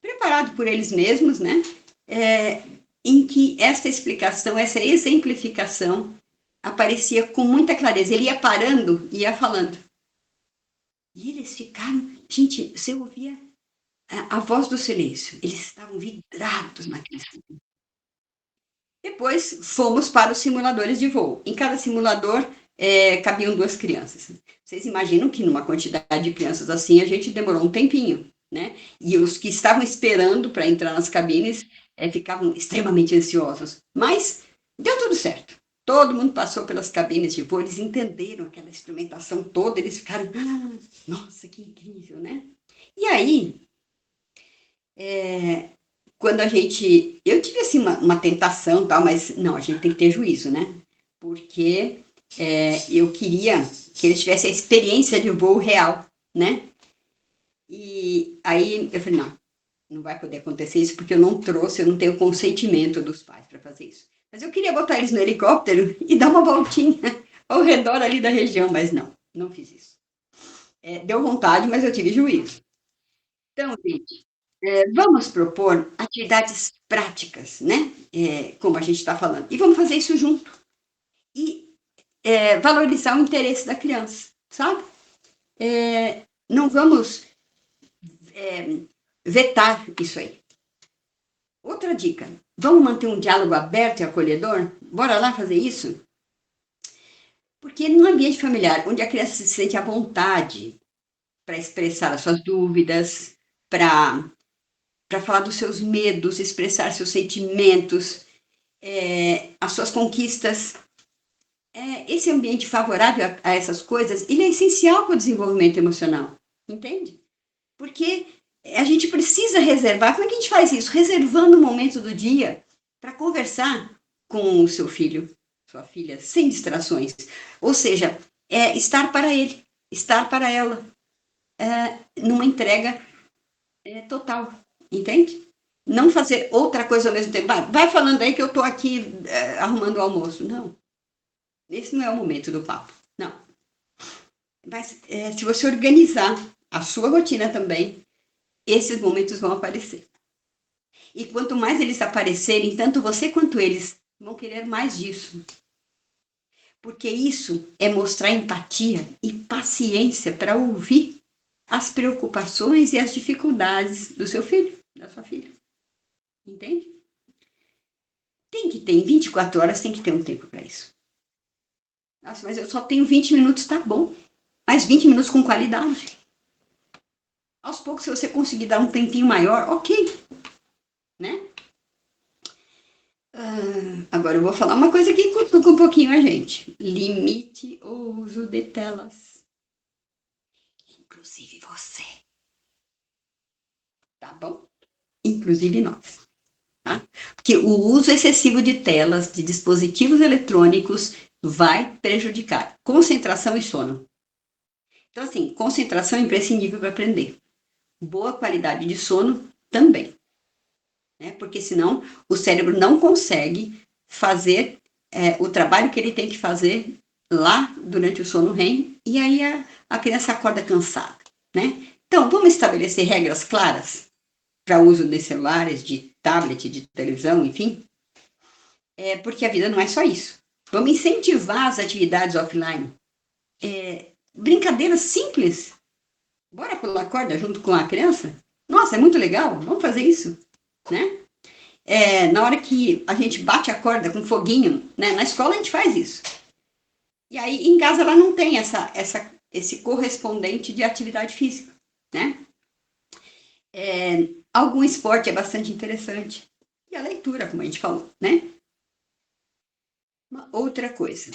preparado por eles mesmos, né? Em que essa explicação, essa exemplificação aparecia com muita clareza. Ele ia parando e ia falando. E eles ficaram, gente, você ouvia a voz do silêncio. Eles estavam vidrados naquele silêncio. Depois fomos para os simuladores de voo. Em cada simulador cabiam 2 crianças. Vocês imaginam que numa quantidade de crianças assim a gente demorou um tempinho, né? E os que estavam esperando para entrar nas cabines ficavam extremamente ansiosos. Mas deu tudo certo. Todo mundo passou pelas cabines de voo, eles entenderam aquela instrumentação toda, eles ficaram, nossa, que incrível, né? E aí, quando a gente. Eu tive assim uma tentação, tal, mas não, a gente tem que ter juízo, né? Porque eu queria que eles tivessem a experiência de voo real, né? E aí eu falei: não vai poder acontecer isso porque eu não tenho consentimento dos pais para fazer isso. Mas eu queria botar eles no helicóptero e dar uma voltinha ao redor ali da região, mas não fiz isso. Deu vontade, mas eu tive juízo. Então, gente, vamos propor atividades práticas, né? Como a gente está falando. E vamos fazer isso junto. E valorizar o interesse da criança, sabe? Não vamos vetar isso aí. Outra dica: vamos manter um diálogo aberto e acolhedor? Bora lá fazer isso? Porque num ambiente familiar, onde a criança se sente à vontade para expressar as suas dúvidas, para falar dos seus medos, expressar seus sentimentos, as suas conquistas, esse ambiente favorável a essas coisas, ele é essencial para o desenvolvimento emocional, entende? Porque a gente precisa reservar. Como é que a gente faz isso? Reservando um momento do dia para conversar com o seu filho, sua filha, sem distrações. Ou seja, estar para ele, estar para ela, numa entrega total, entende? Não fazer outra coisa ao mesmo tempo. Vai falando aí que eu estou aqui arrumando o almoço. Não, esse não é o momento do papo. Não. Mas se você organizar a sua rotina também, esses momentos vão aparecer. E quanto mais eles aparecerem, tanto você quanto eles vão querer mais disso. Porque isso é mostrar empatia e paciência para ouvir as preocupações e as dificuldades do seu filho, da sua filha. Entende? Tem que ter, em 24 horas tem que ter um tempo para isso. Nossa, mas eu só tenho 20 minutos, tá bom. Mas 20 minutos com qualidade. Aos poucos, se você conseguir dar um tempinho maior, ok. Né? Agora eu vou falar uma coisa que cutuca um pouquinho a gente. Limite o uso de telas. Inclusive você. Tá bom? Inclusive nós. Tá? Porque o uso excessivo de telas, de dispositivos eletrônicos, vai prejudicar concentração e sono. Então, assim, concentração é imprescindível para aprender. Boa qualidade de sono também. Né? Porque senão o cérebro não consegue fazer o trabalho que ele tem que fazer lá durante o sono REM, e aí a criança acorda cansada. Né? Então, vamos estabelecer regras claras para o uso de celulares, de tablet, de televisão, enfim, porque a vida não é só isso. Vamos incentivar as atividades offline. Brincadeiras simples. Bora pular corda junto com a criança? Nossa, é muito legal, vamos fazer isso, né? Na hora que a gente bate a corda com foguinho, né? Na escola a gente faz isso. E aí em casa ela não tem esse correspondente de atividade física, né? Algum esporte é bastante interessante. E a leitura, como a gente falou, né? Uma outra coisa.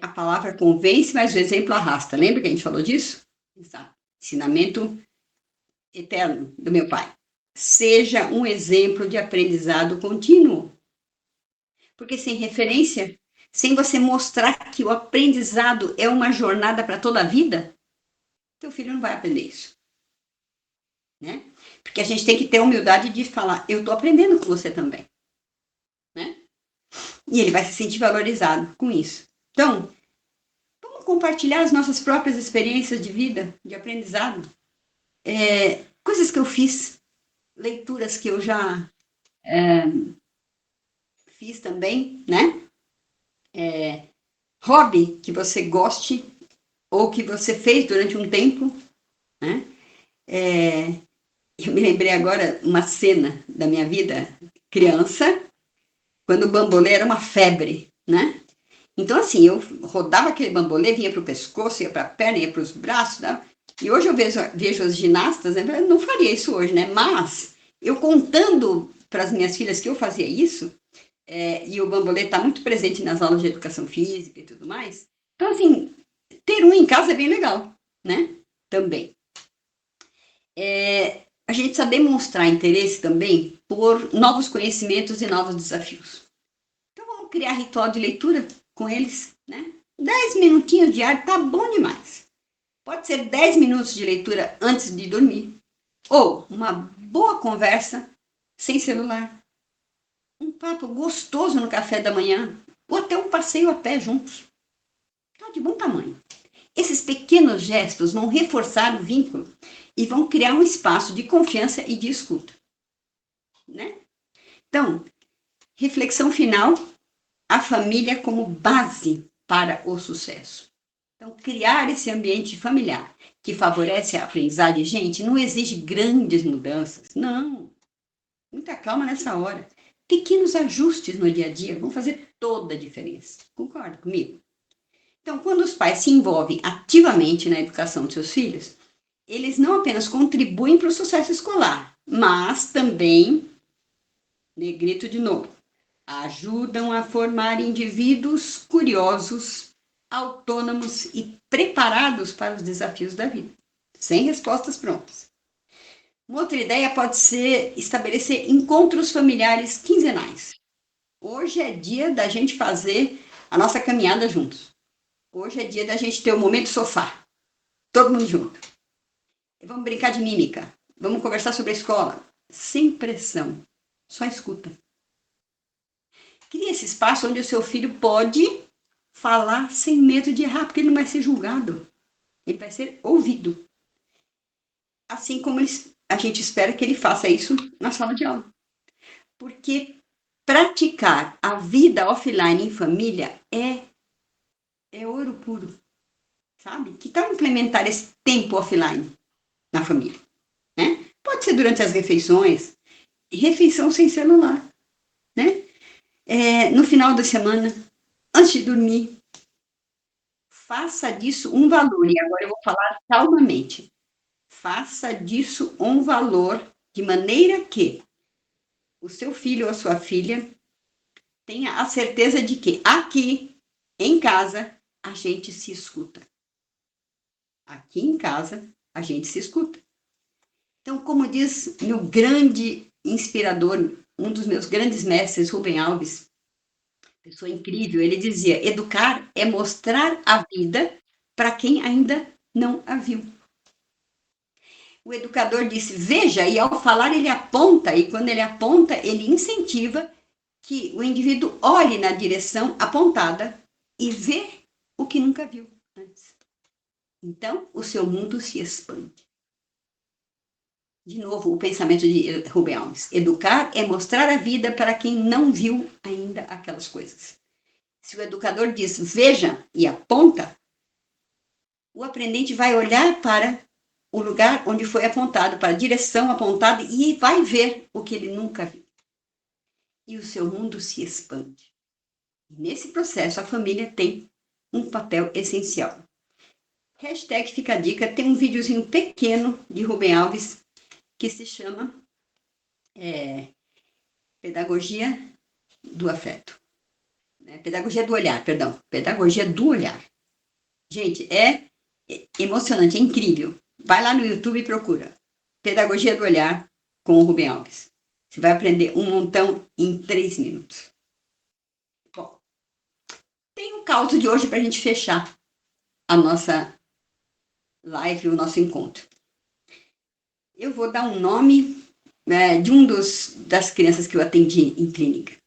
A palavra convence, mas o exemplo arrasta. Lembra que a gente falou disso? Exato. Ensinamento eterno do meu pai. Seja um exemplo de aprendizado contínuo. Porque sem referência, sem você mostrar que o aprendizado é uma jornada para toda a vida, teu filho não vai aprender isso. Né? Porque a gente tem que ter a humildade de falar, eu estou aprendendo com você também. Né? E ele vai se sentir valorizado com isso. Então, vamos compartilhar as nossas próprias experiências de vida, de aprendizado. Coisas que eu fiz, leituras que eu já fiz também, né? Hobby que você goste ou que você fez durante um tempo, né? Eu me lembrei agora uma cena da minha vida criança, quando o bambolê era uma febre, né? Então, assim, eu rodava aquele bambolê, vinha para o pescoço, ia para a perna, ia para os braços, né? E hoje eu vejo as ginastas, né? Eu não faria isso hoje, né? Mas eu contando para as minhas filhas que eu fazia isso, e o bambolê está muito presente nas aulas de educação física e tudo mais. Então, assim, ter um em casa é bem legal, né? Também. A gente precisa demonstrar interesse também por novos conhecimentos e novos desafios. Então, vamos criar ritual de leitura com eles, né? 10 minutinhos diário tá bom demais. Pode ser 10 minutos de leitura antes de dormir. Ou uma boa conversa sem celular. Um papo gostoso no café da manhã. Ou até um passeio a pé juntos. Tá de bom tamanho. Esses pequenos gestos vão reforçar o vínculo e vão criar um espaço de confiança e de escuta. Né? Então, reflexão final, a família como base para o sucesso. Então, criar esse ambiente familiar que favorece a aprendizagem, gente, não exige grandes mudanças, não. Muita calma nessa hora. Pequenos ajustes no dia a dia vão fazer toda a diferença. Concorda comigo? Então, quando os pais se envolvem ativamente na educação de seus filhos, eles não apenas contribuem para o sucesso escolar, mas também, negrito de novo, ajudam a formar indivíduos curiosos, autônomos e preparados para os desafios da vida, sem respostas prontas. Uma outra ideia pode ser estabelecer encontros familiares quinzenais. Hoje é dia da gente fazer a nossa caminhada juntos. Hoje é dia da gente ter o momento sofá, todo mundo junto. Vamos brincar de mímica, vamos conversar sobre a escola, sem pressão, só escuta. Cria esse espaço onde o seu filho pode falar sem medo de errar, porque ele não vai ser julgado, ele vai ser ouvido. Assim como a gente espera que ele faça isso na sala de aula. Porque praticar a vida offline em família é ouro puro, sabe? Que tal implementar esse tempo offline na família? Né? Pode ser durante as refeições, refeição sem celular, né? No final da semana, antes de dormir, faça disso um valor. E agora eu vou falar calmamente. Faça disso um valor de maneira que o seu filho ou a sua filha tenha a certeza de que aqui em casa a gente se escuta. Aqui em casa a gente se escuta. Então, como diz meu grande inspirador, um dos meus grandes mestres, Rubem Alves, pessoa incrível, ele dizia: educar é mostrar a vida para quem ainda não a viu. O educador disse: veja, e ao falar ele aponta, e quando ele aponta, ele incentiva que o indivíduo olhe na direção apontada e vê o que nunca viu antes. Então, o seu mundo se expande. De novo, o pensamento de Rubem Alves. Educar é mostrar a vida para quem não viu ainda aquelas coisas. Se o educador diz veja e aponta, o aprendente vai olhar para o lugar onde foi apontado, para a direção apontada e vai ver o que ele nunca viu. E o seu mundo se expande. Nesse processo, a família tem um papel essencial. Hashtag Fica a Dica, tem um videozinho pequeno de Rubem Alves que se chama Pedagogia do Afeto. Pedagogia do Olhar, perdão. Pedagogia do Olhar. Gente, é emocionante, é incrível. Vai lá no YouTube e procura. Pedagogia do Olhar com o Rubem Alves. Você vai aprender um montão em 3 minutos. Bom, tem um caos de hoje para a gente fechar a nossa live, o nosso encontro. Eu vou dar um nome de um das crianças que eu atendi em clínica.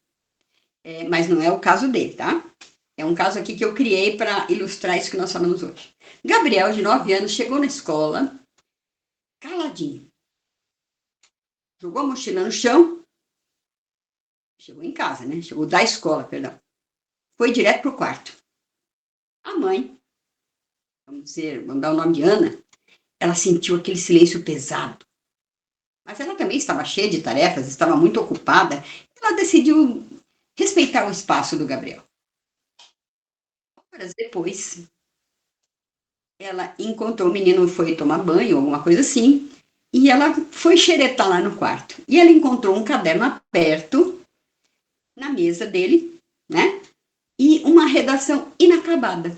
Mas não é o caso dele, tá? É um caso aqui que eu criei para ilustrar isso que nós falamos hoje. Gabriel, de 9 anos, chegou na escola, caladinho. Jogou a mochila no chão. Chegou em casa, né? Chegou da escola, perdão. Foi direto pro quarto. A mãe, vamos dar o nome de Ana, ela sentiu aquele silêncio pesado. Mas ela também estava cheia de tarefas, estava muito ocupada. Ela decidiu respeitar o espaço do Gabriel. Horas depois, ela encontrou o menino, foi tomar banho, alguma coisa assim, e ela foi xeretar lá no quarto. E ela encontrou um caderno aberto na mesa dele, né? E uma redação inacabada.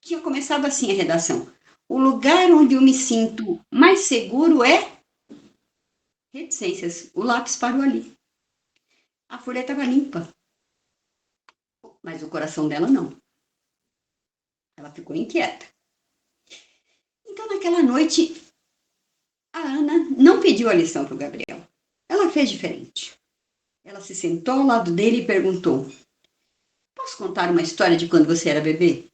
Tinha começado assim a redação. O lugar onde eu me sinto mais seguro é reticências. O lápis parou ali. A folha estava limpa. Mas o coração dela não. Ela ficou inquieta. Então, naquela noite, a Ana não pediu a lição para o Gabriel. Ela fez diferente. Ela se sentou ao lado dele e perguntou: posso contar uma história de quando você era bebê?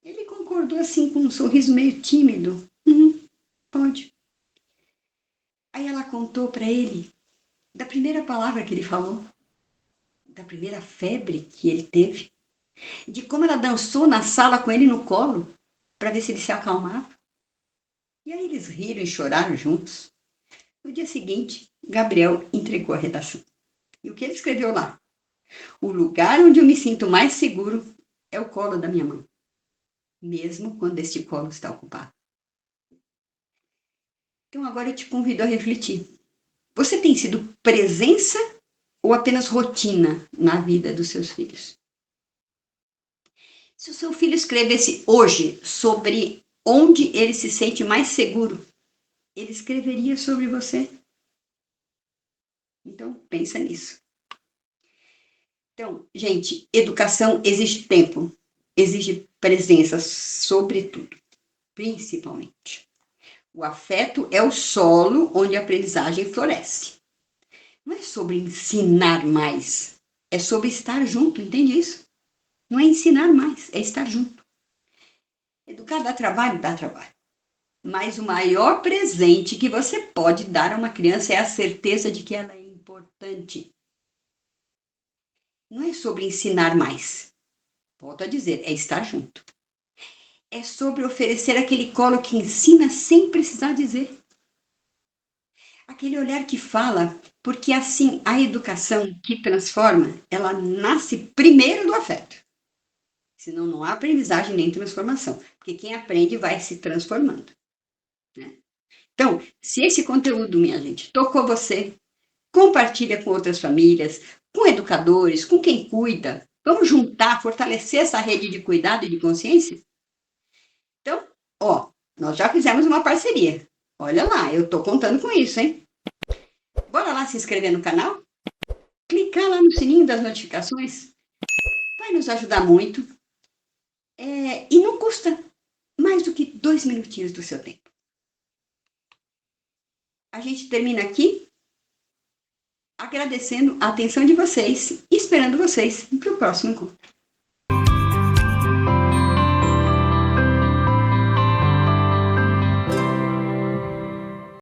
Ele concordou assim com um sorriso meio tímido. Pode. Aí ela contou para ele da primeira palavra que ele falou, da primeira febre que ele teve, de como ela dançou na sala com ele no colo para ver se ele se acalmava. E aí eles riram e choraram juntos. No dia seguinte, Gabriel entregou a redação. E o que ele escreveu lá? O lugar onde eu me sinto mais seguro é o colo da minha mãe, mesmo quando este colo está ocupado. Então agora eu te convido a refletir. Você tem sido presença ou apenas rotina na vida dos seus filhos? Se o seu filho escrevesse hoje sobre onde ele se sente mais seguro, ele escreveria sobre você. Então, pensa nisso. Então, gente, educação exige tempo, exige presença, sobretudo, principalmente. O afeto é o solo onde a aprendizagem floresce. Não é sobre ensinar mais, é sobre estar junto, entende isso? Não é ensinar mais, é estar junto. Educar dá trabalho? Dá trabalho. Mas o maior presente que você pode dar a uma criança é a certeza de que ela é importante. Não é sobre ensinar mais. Volto a dizer, é estar junto. É sobre oferecer aquele colo que ensina sem precisar dizer. Aquele olhar que fala, porque assim, a educação que transforma, ela nasce primeiro do afeto. Senão não há aprendizagem nem transformação, porque quem aprende vai se transformando, né? Então, se esse conteúdo, minha gente, tocou você, compartilha com outras famílias, com educadores, com quem cuida. Vamos juntar, fortalecer essa rede de cuidado e de consciência? Então, ó, nós já fizemos uma parceria. Olha lá, eu tô contando com isso, hein? Bora lá se inscrever no canal? Clicar lá no sininho das notificações? Vai nos ajudar muito. E não custa mais do que 2 minutinhos do seu tempo. A gente termina aqui agradecendo a atenção de vocês e esperando vocês para o próximo encontro.